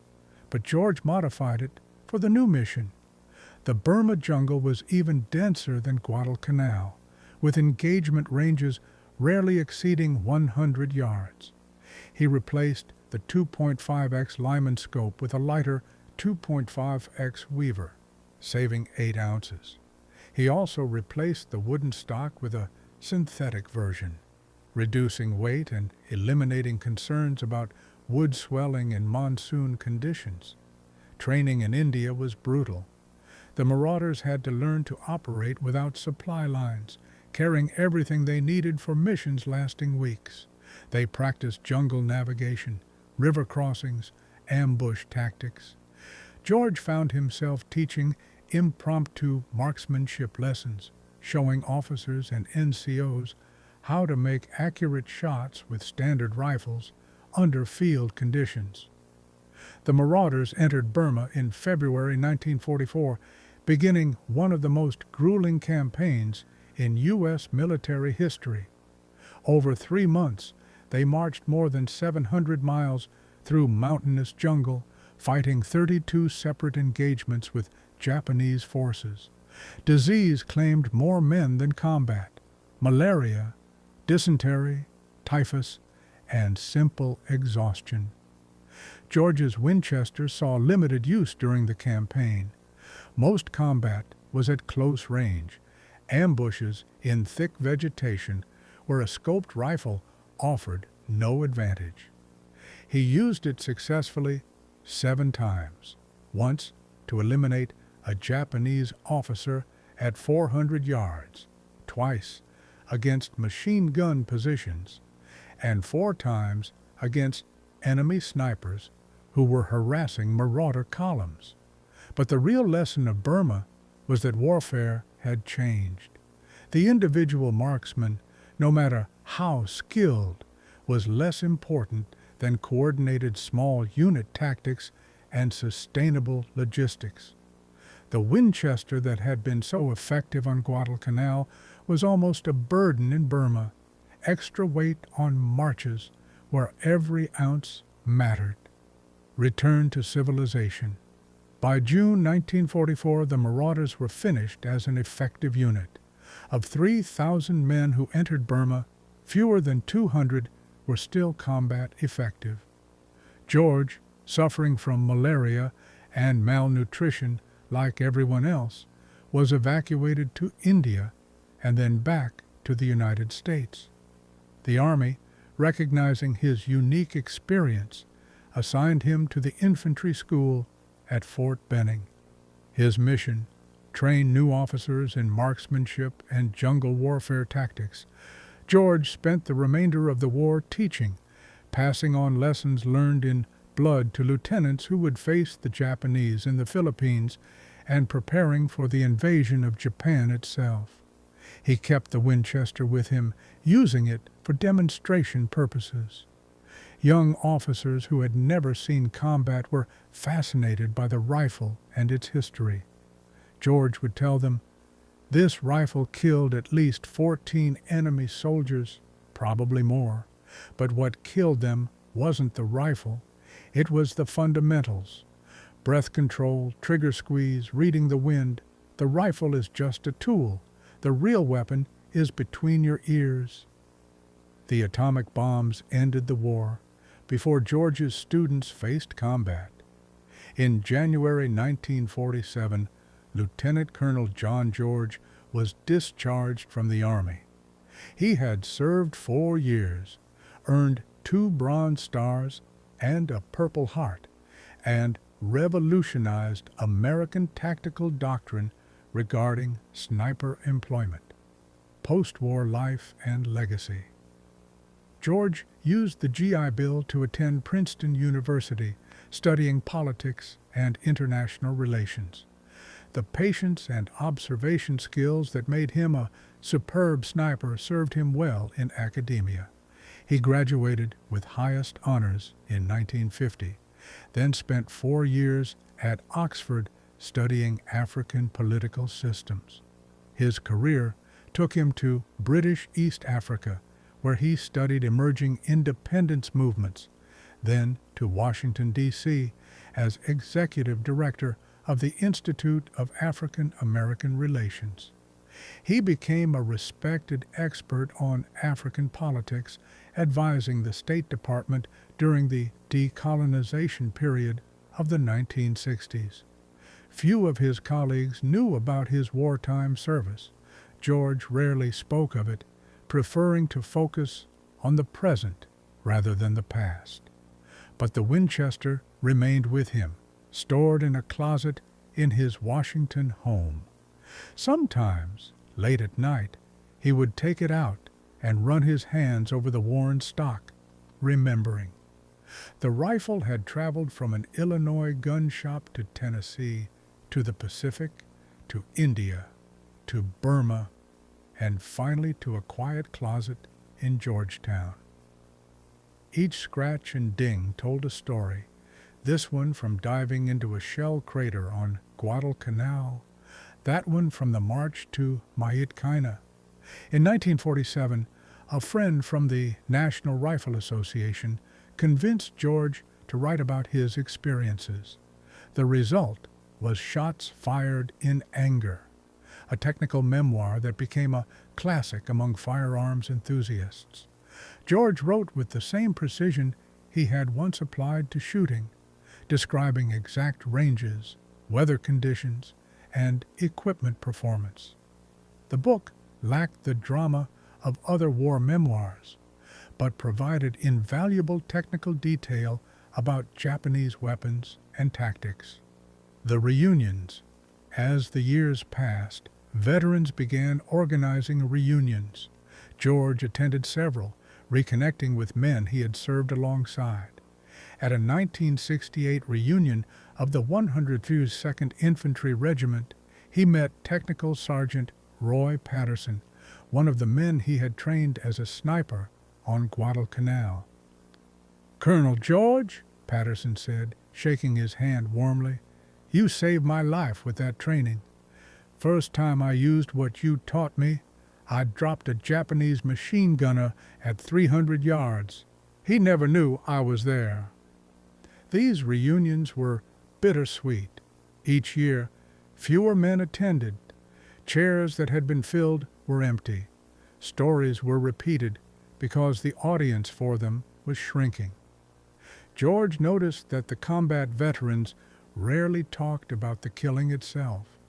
but George modified it for the new mission. The Burma jungle was even denser than Guadalcanal, with engagement ranges rarely exceeding 100 yards. He replaced the 2.5x Lyman scope with a lighter 2.5x Weaver, saving 8 ounces. He also replaced the wooden stock with a synthetic version, reducing weight and eliminating concerns about wood swelling in monsoon conditions. Training in India was brutal. The Marauders had to learn to operate without supply lines, carrying everything they needed for missions lasting weeks. They practiced jungle navigation, river crossings, ambush tactics. George found himself teaching impromptu marksmanship lessons, showing officers and NCOs how to make accurate shots with standard rifles under field conditions. The Marauders entered Burma in February 1944, beginning one of the most grueling campaigns in U.S. military history. Over 3 months, they marched more than 700 miles through mountainous jungle, fighting 32 separate engagements with Japanese forces. Disease claimed more men than combat: malaria, dysentery, typhus, and simple exhaustion. George's Winchester saw limited use during the campaign. Most combat was at close range, ambushes in thick vegetation where a scoped rifle offered no advantage. He used it successfully 7 times, once to eliminate a Japanese officer at 400 yards, twice against machine gun positions, and 4 times against enemy snipers who were harassing Marauder columns. But the real lesson of Burma was that warfare had changed. The individual marksman, no matter how skilled, was less important than coordinated small unit tactics and sustainable logistics. The Winchester that had been so effective on Guadalcanal was almost a burden in Burma, extra weight on marches where every ounce mattered. Return to civilization. By June 1944, the Marauders were finished as an effective unit. Of 3,000 men who entered Burma, fewer than 200 were still combat effective. George, suffering from malaria and malnutrition like everyone else, was evacuated to India and then back to the United States. The Army, recognizing his unique experience, assigned him to the infantry school at Fort Benning. His mission: train new officers in marksmanship and jungle warfare tactics. George spent the remainder of the war teaching, passing on lessons learned in blood to lieutenants who would face the Japanese in the Philippines and preparing for the invasion of Japan itself. He kept the Winchester with him, using it for demonstration purposes. Young officers who had never seen combat were fascinated by the rifle and its history. George would tell them, "This rifle killed at least 14 enemy soldiers, probably more. But what killed them wasn't the rifle. It was the fundamentals. Breath control, trigger squeeze, reading the wind. The rifle is just a tool. The real weapon is between your ears." The atomic bombs ended the war before George's students faced combat. In January 1947, Lieutenant Colonel John George was discharged from the Army. He had served 4 years, earned 2 Bronze Stars and a Purple Heart, and revolutionized American tactical doctrine regarding sniper employment. Post-war life and legacy. George used the GI Bill to attend Princeton University, studying politics and international relations. The patience and observation skills that made him a superb sniper served him well in academia. He graduated with highest honors in 1950, then spent 4 years at Oxford studying African political systems. His career took him to British East Africa, where he studied emerging independence movements, then to Washington, D.C. as executive director of the Institute of African American Relations. He became a respected expert on African politics, advising the State Department during the decolonization period of the 1960s. Few of his colleagues knew about his wartime service. George rarely spoke of it, preferring to focus on the present rather than the past. But the Winchester remained with him, stored in a closet in his Washington home. Sometimes, late at night, he would take it out and run his hands over the worn stock, remembering. The rifle had traveled from an Illinois gun shop to Tennessee, to the Pacific, to India, to Burma, and finally to a quiet closet in Georgetown. Each scratch and ding told a story, this one from diving into a shell crater on Guadalcanal, that one from the march to Mayatkina. In 1947, a friend from the National Rifle Association convinced George to write about his experiences. The result was Shots Fired in Anger, a technical memoir that became a classic among firearms enthusiasts. George wrote with the same precision he had once applied to shooting, describing exact ranges, weather conditions, and equipment performance. The book lacked the drama of other war memoirs, but provided invaluable technical detail about Japanese weapons and tactics. The reunions. As the years passed, veterans began organizing reunions. George attended several, reconnecting with men he had served alongside. At a 1968 reunion of the 102nd Infantry Regiment, he met Technical Sergeant Roy Patterson, one of the men he had trained as a sniper on Guadalcanal. "Colonel George," Patterson said, shaking his hand warmly, "you saved my life with that training. First time I used what you taught me, I dropped a Japanese machine gunner at 300 yards. He never knew I was there." These reunions were bittersweet. Each year, fewer men attended. Chairs that had been filled were empty. Stories were repeated because the audience for them was shrinking. George noticed that the combat veterans rarely talked about the killing itself.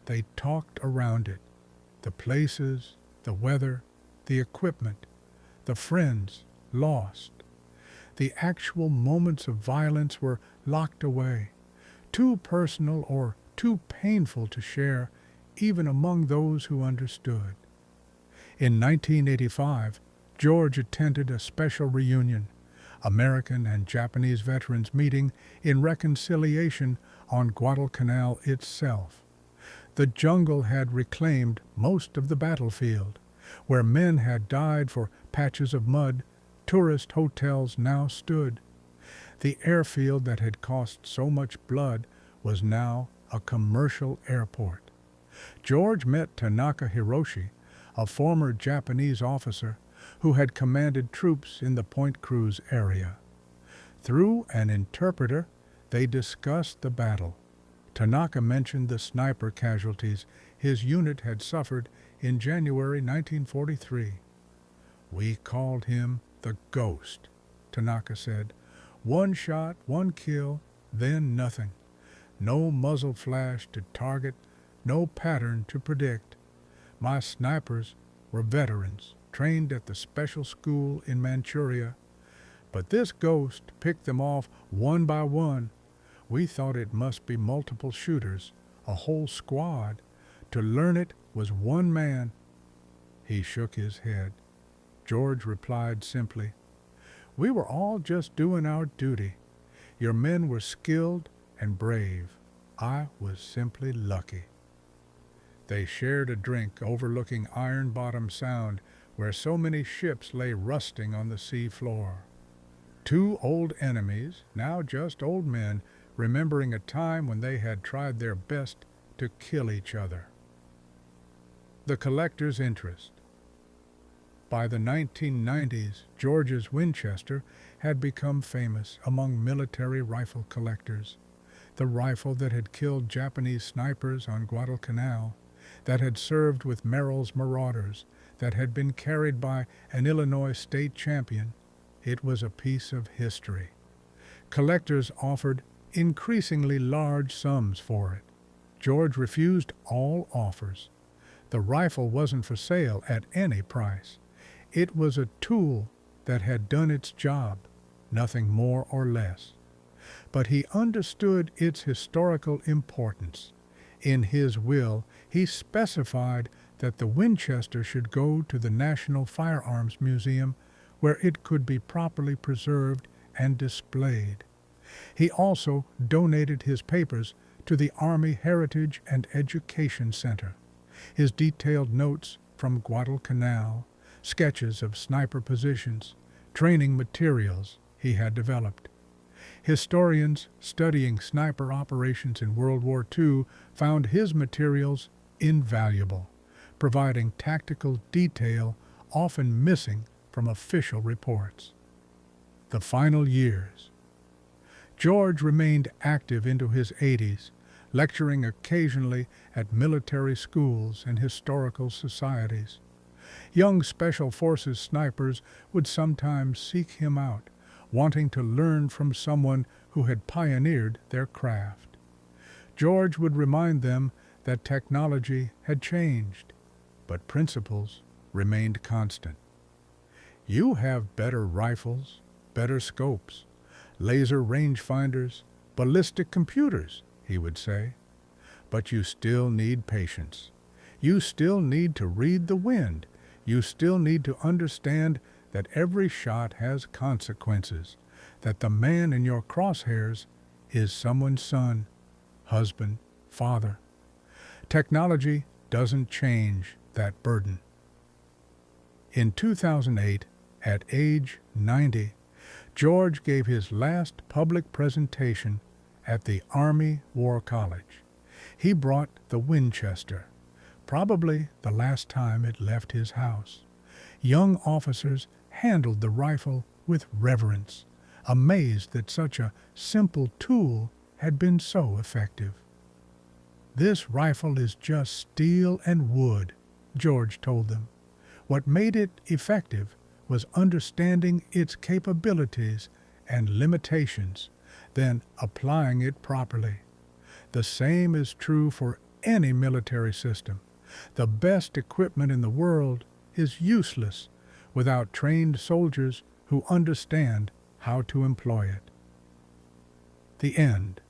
They talked around it, the places, the weather, the equipment, the friends lost. The actual moments of violence were locked away, too personal or too painful to share even among those who understood. In 1985, George attended a special reunion, American and Japanese veterans meeting in reconciliation on Guadalcanal itself. The jungle had reclaimed most of the battlefield. Where men had died for patches of mud, tourist hotels now stood. The airfield that had cost so much blood was now a commercial airport. George met Tanaka Hiroshi, a former Japanese officer who had commanded troops in the Point Cruz area. Through an interpreter, they discussed the battle. Tanaka mentioned the sniper casualties his unit had suffered in January 1943. "We called him the Ghost," Tanaka said. "One shot, one kill, then nothing. No muzzle flash to target, no pattern to predict. My snipers were veterans trained at the special school in Manchuria, but this ghost picked them off one by one. We thought it must be multiple shooters, a whole squad. To learn it was one man." He shook his head. George replied simply, "We were all just doing our duty. Your men were skilled and brave. I was simply lucky." They shared a drink overlooking Iron Bottom Sound, where so many ships lay rusting on the sea floor. Two old enemies, now just old men, remembering a time when they had tried their best to kill each other. The collector's interest. By the 1990s, George's Winchester had become famous among military rifle collectors. The rifle that had killed Japanese snipers on Guadalcanal, that had served with Merrill's Marauders, that had been carried by an Illinois state champion. It was a piece of history. Collectors offered increasingly large sums for it. George refused all offers. The rifle wasn't for sale at any price. It was a tool that had done its job, nothing more or less. But he understood its historical importance. In his will, he specified that the Winchester should go to the National Firearms Museum, where it could be properly preserved and displayed. He also donated his papers to the Army Heritage and Education Center. His detailed notes from Guadalcanal, sketches of sniper positions, training materials he had developed. Historians studying sniper operations in World War II found his materials invaluable, providing tactical detail often missing from official reports. The final years. George remained active into his 80s, lecturing occasionally at military schools and historical societies. Young Special Forces snipers would sometimes seek him out, wanting to learn from someone who had pioneered their craft. George would remind them that technology had changed, but principles remained constant. "You have better rifles, better scopes, laser rangefinders, ballistic computers," he would say, "but you still need patience. You still need to read the wind. You still need to understand that every shot has consequences, that the man in your crosshairs is someone's son, husband, father. Technology doesn't change that burden." In 2008, at age 90, George gave his last public presentation at the Army War College. He brought the Winchester, probably the last time it left his house. Young officers handled the rifle with reverence, amazed that such a simple tool had been so effective. "This rifle is just steel and wood," George told them. What made it effective was understanding its capabilities and limitations, then applying it properly. The same is true for any military system. The best equipment in the world is useless without trained soldiers who understand how to employ it. The end.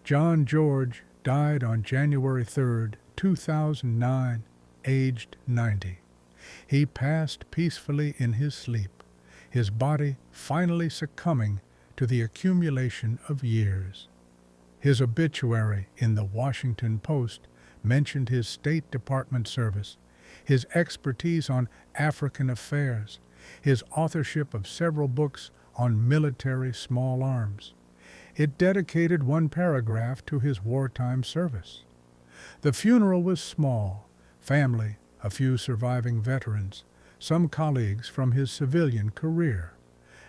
John George died on January 3, 2009, aged 90. He passed peacefully in his sleep, his body finally succumbing to the accumulation of years. His obituary in the Washington Post mentioned his State Department service, his expertise on African affairs, his authorship of several books on military small arms. It dedicated one paragraph to his wartime service. The funeral was small, family, a few surviving veterans, some colleagues from his civilian career.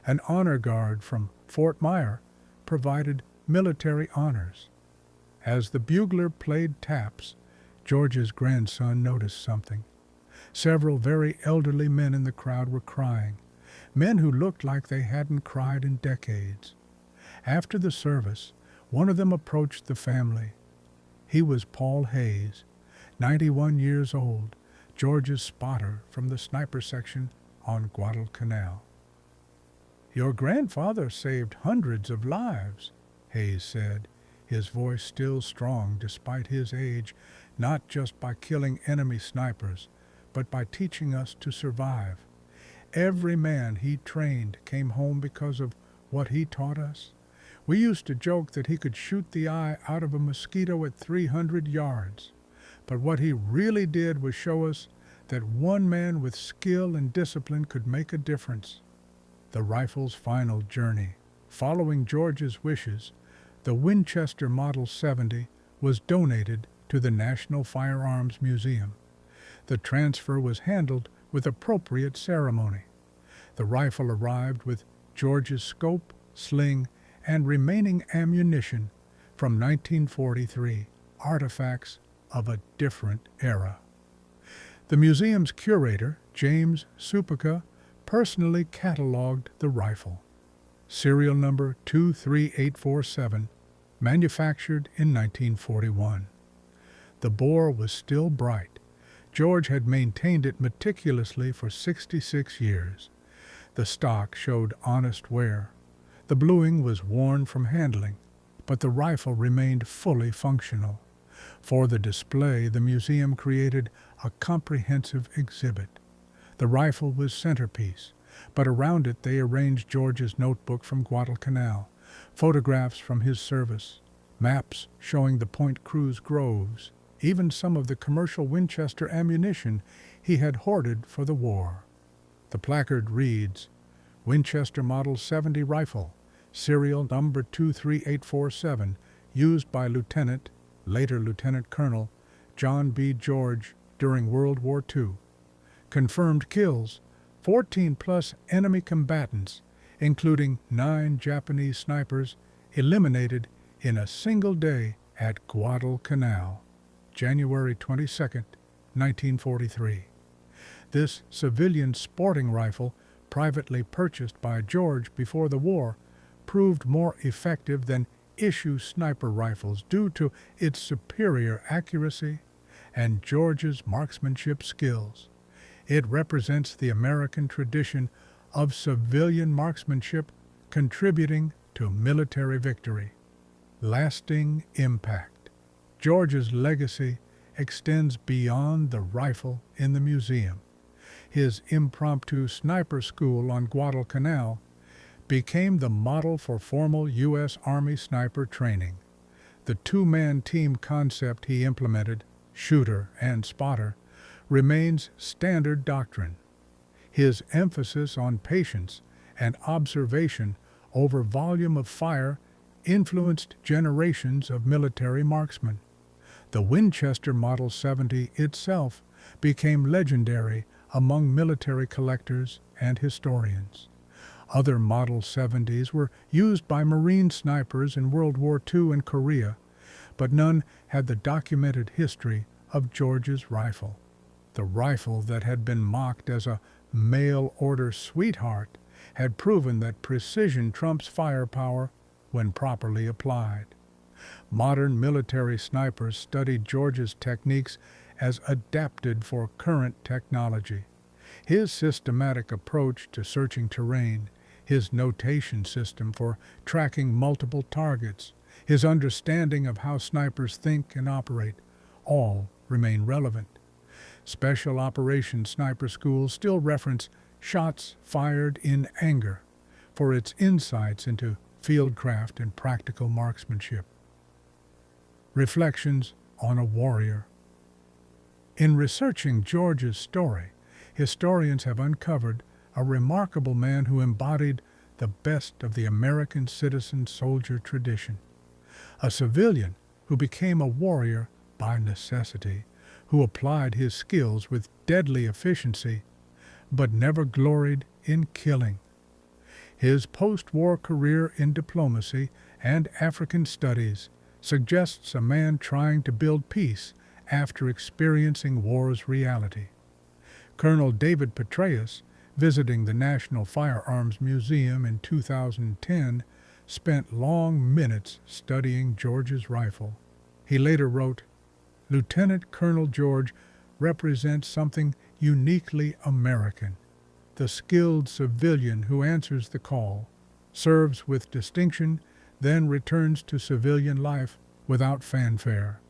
An honor guard from Fort Myer provided military honors. As the bugler played taps, George's grandson noticed something. Several very elderly men in the crowd were crying, men who looked like they hadn't cried in decades. After the service, one of them approached the family. He was Paul Hayes, 91 years old, George's spotter from the sniper section on Guadalcanal. "Your grandfather saved hundreds of lives," Hayes said, his voice still strong despite his age, "not just by killing enemy snipers, but by teaching us to survive. Every man he trained came home because of what he taught us. We used to joke that he could shoot the eye out of a mosquito at 300 yards. But what he really did was show us that one man with skill and discipline could make a difference." The rifle's final journey. Following George's wishes, the Winchester Model 70 was donated to the National Firearms Museum. The transfer was handled with appropriate ceremony. The rifle arrived with George's scope, sling, and remaining ammunition from 1943, artifacts of a different era. The museum's curator, James Supica, personally cataloged the rifle. Serial number 23847, manufactured in 1941. The bore was still bright. George had maintained it meticulously for 66 years. The stock showed honest wear. The bluing was worn from handling, but the rifle remained fully functional. For the display, the museum created a comprehensive exhibit. The rifle was centerpiece, but around it they arranged George's notebook from Guadalcanal, photographs from his service, maps showing the Point Cruz groves, even some of the commercial Winchester ammunition he had hoarded for the war. The placard reads, "Winchester Model 70 rifle, serial number 23847, used by later Lieutenant Colonel, John B. George during World War II. Confirmed kills, 14+ enemy combatants, including 9 Japanese snipers, eliminated in a single day at Guadalcanal, January 22, 1943. This civilian sporting rifle, privately purchased by George before the war, proved more effective than issue sniper rifles due to its superior accuracy and George's marksmanship skills. It represents the American tradition of civilian marksmanship contributing to military victory. Lasting impact. George's legacy extends beyond the rifle in the museum. His impromptu sniper school on Guadalcanal became the model for formal U.S. Army sniper training. The two-man team concept he implemented, shooter and spotter, remains standard doctrine. His emphasis on patience and observation over volume of fire influenced generations of military marksmen. The Winchester Model 70 itself became legendary among military collectors and historians. Other Model 70s were used by Marine snipers in World War II and Korea, but none had the documented history of George's rifle. The rifle that had been mocked as a mail-order sweetheart had proven that precision trumps firepower when properly applied. Modern military snipers studied George's techniques as adapted for current technology. His systematic approach to searching terrain, his notation system for tracking multiple targets, his understanding of how snipers think and operate, all remain relevant. Special operations sniper schools still reference shots fired in anger for its insights into fieldcraft and practical marksmanship. Reflections on a warrior. In researching George's story, historians have uncovered a remarkable man who embodied the best of the American citizen-soldier tradition. A civilian who became a warrior by necessity, who applied his skills with deadly efficiency, but never gloried in killing. His post-war career in diplomacy and African studies suggests a man trying to build peace after experiencing war's reality. Colonel David Petraeus, visiting the National Firearms Museum in 2010, spent long minutes studying George's rifle. He later wrote, Lieutenant Colonel George represents something uniquely American. The skilled civilian who answers the call, serves with distinction, then returns to civilian life without fanfare.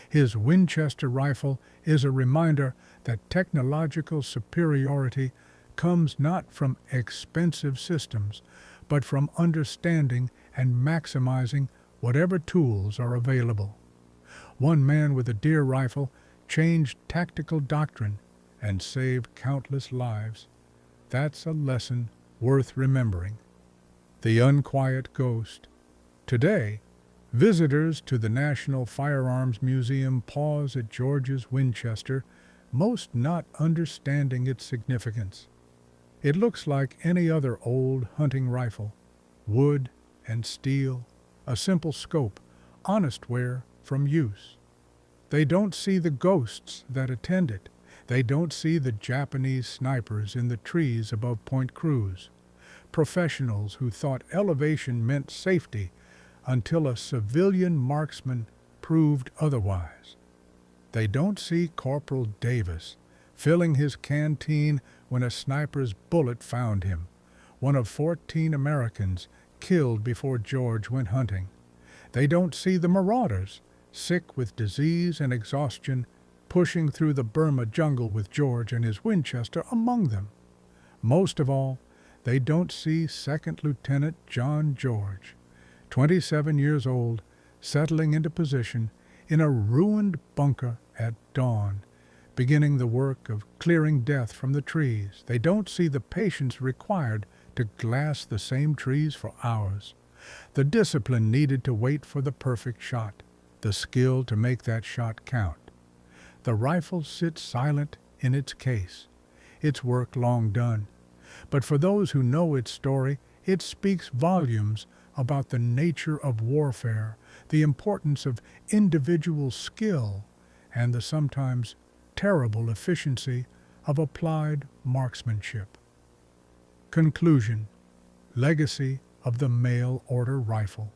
His Winchester rifle is a reminder that technological superiority comes not from expensive systems, but from understanding and maximizing whatever tools are available. One man with a deer rifle changed tactical doctrine and saved countless lives. That's a lesson worth remembering. The Unquiet Ghost. Today, visitors to the National Firearms Museum pause at George's Winchester, most not understanding its significance. It looks like any other old hunting rifle, wood and steel, a simple scope, honest wear from use. They don't see the ghosts that attend it. They don't see the Japanese snipers in the trees above Point Cruz, professionals who thought elevation meant safety until a civilian marksman proved otherwise. They don't see Corporal Davis filling his canteen when a sniper's bullet found him, one of 14 Americans killed before George went hunting. They don't see the marauders, sick with disease and exhaustion, pushing through the Burma jungle with George and his Winchester among them. Most of all, they don't see Second Lieutenant John George, 27 years old, settling into position in a ruined bunker at dawn, beginning the work of clearing death from the trees. They don't see the patience required to glass the same trees for hours, the discipline needed to wait for the perfect shot, the skill to make that shot count. The rifle sits silent in its case, its work long done. But for those who know its story, it speaks volumes about the nature of warfare, the importance of individual skill, and the sometimes terrible efficiency of applied marksmanship. Conclusion. Legacy of the mail-order rifle.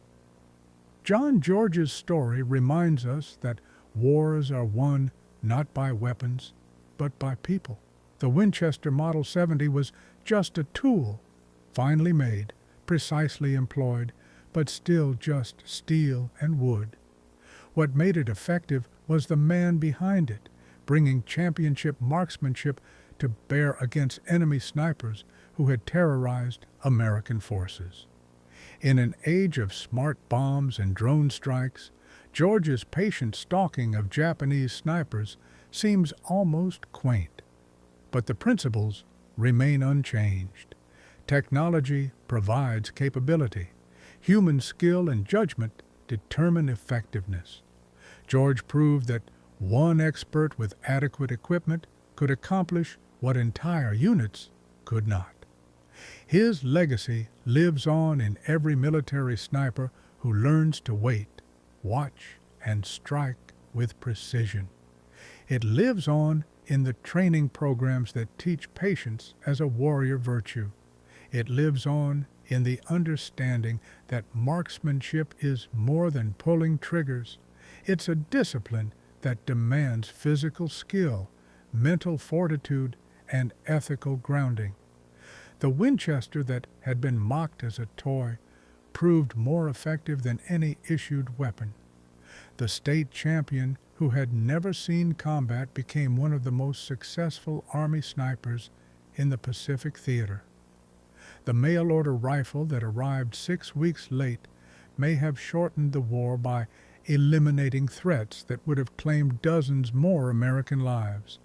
John George's story reminds us that wars are won not by weapons, but by people. The Winchester Model 70 was just a tool, finely made, precisely employed, but still just steel and wood. What made it effective was the man behind it, bringing championship marksmanship to bear against enemy snipers who had terrorized American forces. In an age of smart bombs and drone strikes, George's patient stalking of Japanese snipers seems almost quaint. But the principles remain unchanged. Technology provides capability. Human skill and judgment determine effectiveness. George proved that one expert with adequate equipment could accomplish what entire units could not. His legacy lives on in every military sniper who learns to wait, watch, and strike with precision. It lives on in the training programs that teach patience as a warrior virtue. It lives on in the understanding that marksmanship is more than pulling triggers. It's a discipline that demands physical skill, mental fortitude, and ethical grounding. The Winchester that had been mocked as a toy proved more effective than any issued weapon. The state champion who had never seen combat became one of the most successful Army snipers in the Pacific Theater. The mail-order rifle that arrived 6 weeks late may have shortened the war by eliminating threats that would have claimed dozens more American lives.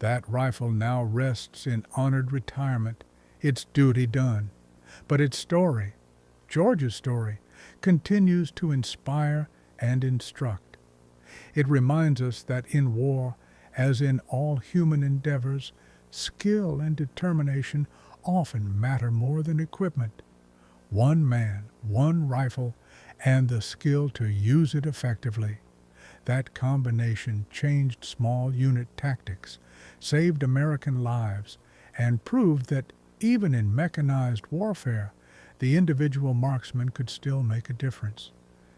That rifle now rests in honored retirement, its duty done. But its story, George's story, continues to inspire and instruct. It reminds us that in war, as in all human endeavors, skill and determination often matter more than equipment. One man, one rifle, and the skill to use it effectively. That combination changed small unit tactics, saved American lives, and proved that even in mechanized warfare, the individual marksman could still make a difference.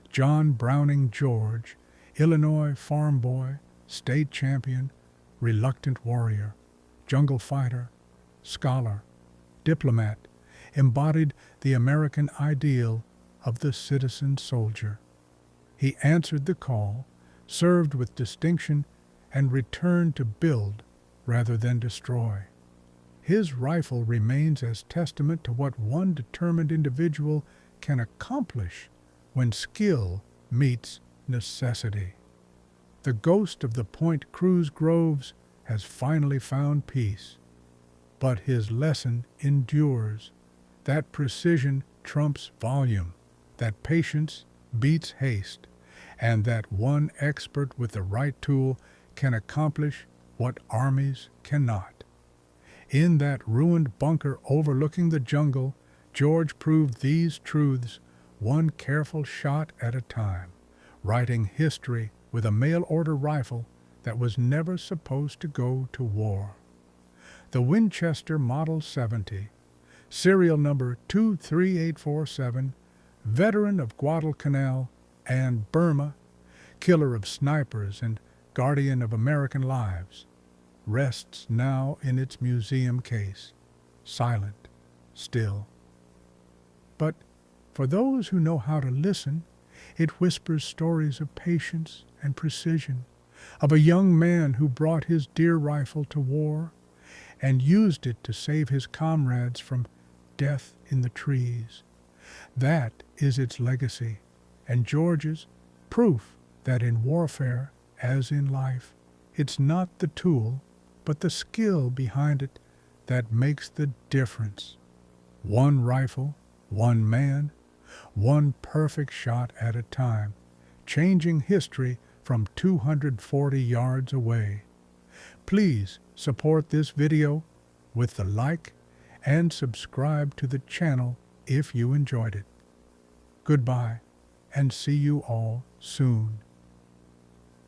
John Browning George, Illinois farm boy, state champion, reluctant warrior, jungle fighter, scholar, diplomat, embodied the American ideal of the citizen soldier. He answered the call, served with distinction, and returned to build rather than destroy. His rifle remains as testament to what one determined individual can accomplish when skill meets necessity. The ghost of the Point Cruz Groves has finally found peace, but his lesson endures. That precision trumps volume, that patience beats haste, and that one expert with the right tool can accomplish what armies cannot. In that ruined bunker overlooking the jungle, George proved these truths one careful shot at a time, writing history with a mail-order rifle that was never supposed to go to war. The Winchester Model 70, serial number 23847, veteran of Guadalcanal and Burma, killer of snipers and guardian of American lives, rests now in its museum case, silent, still. But for those who know how to listen, it whispers stories of patience and precision, of a young man who brought his deer rifle to war and used it to save his comrades from death in the trees. That is its legacy, and George's proof that in warfare, as in life, it's not the tool, but the skill behind it that makes the difference. One rifle, one man, one perfect shot at a time, changing history from 240 yards away. Please support this video with the like and subscribe to the channel if you enjoyed it. Goodbye, and see you all soon.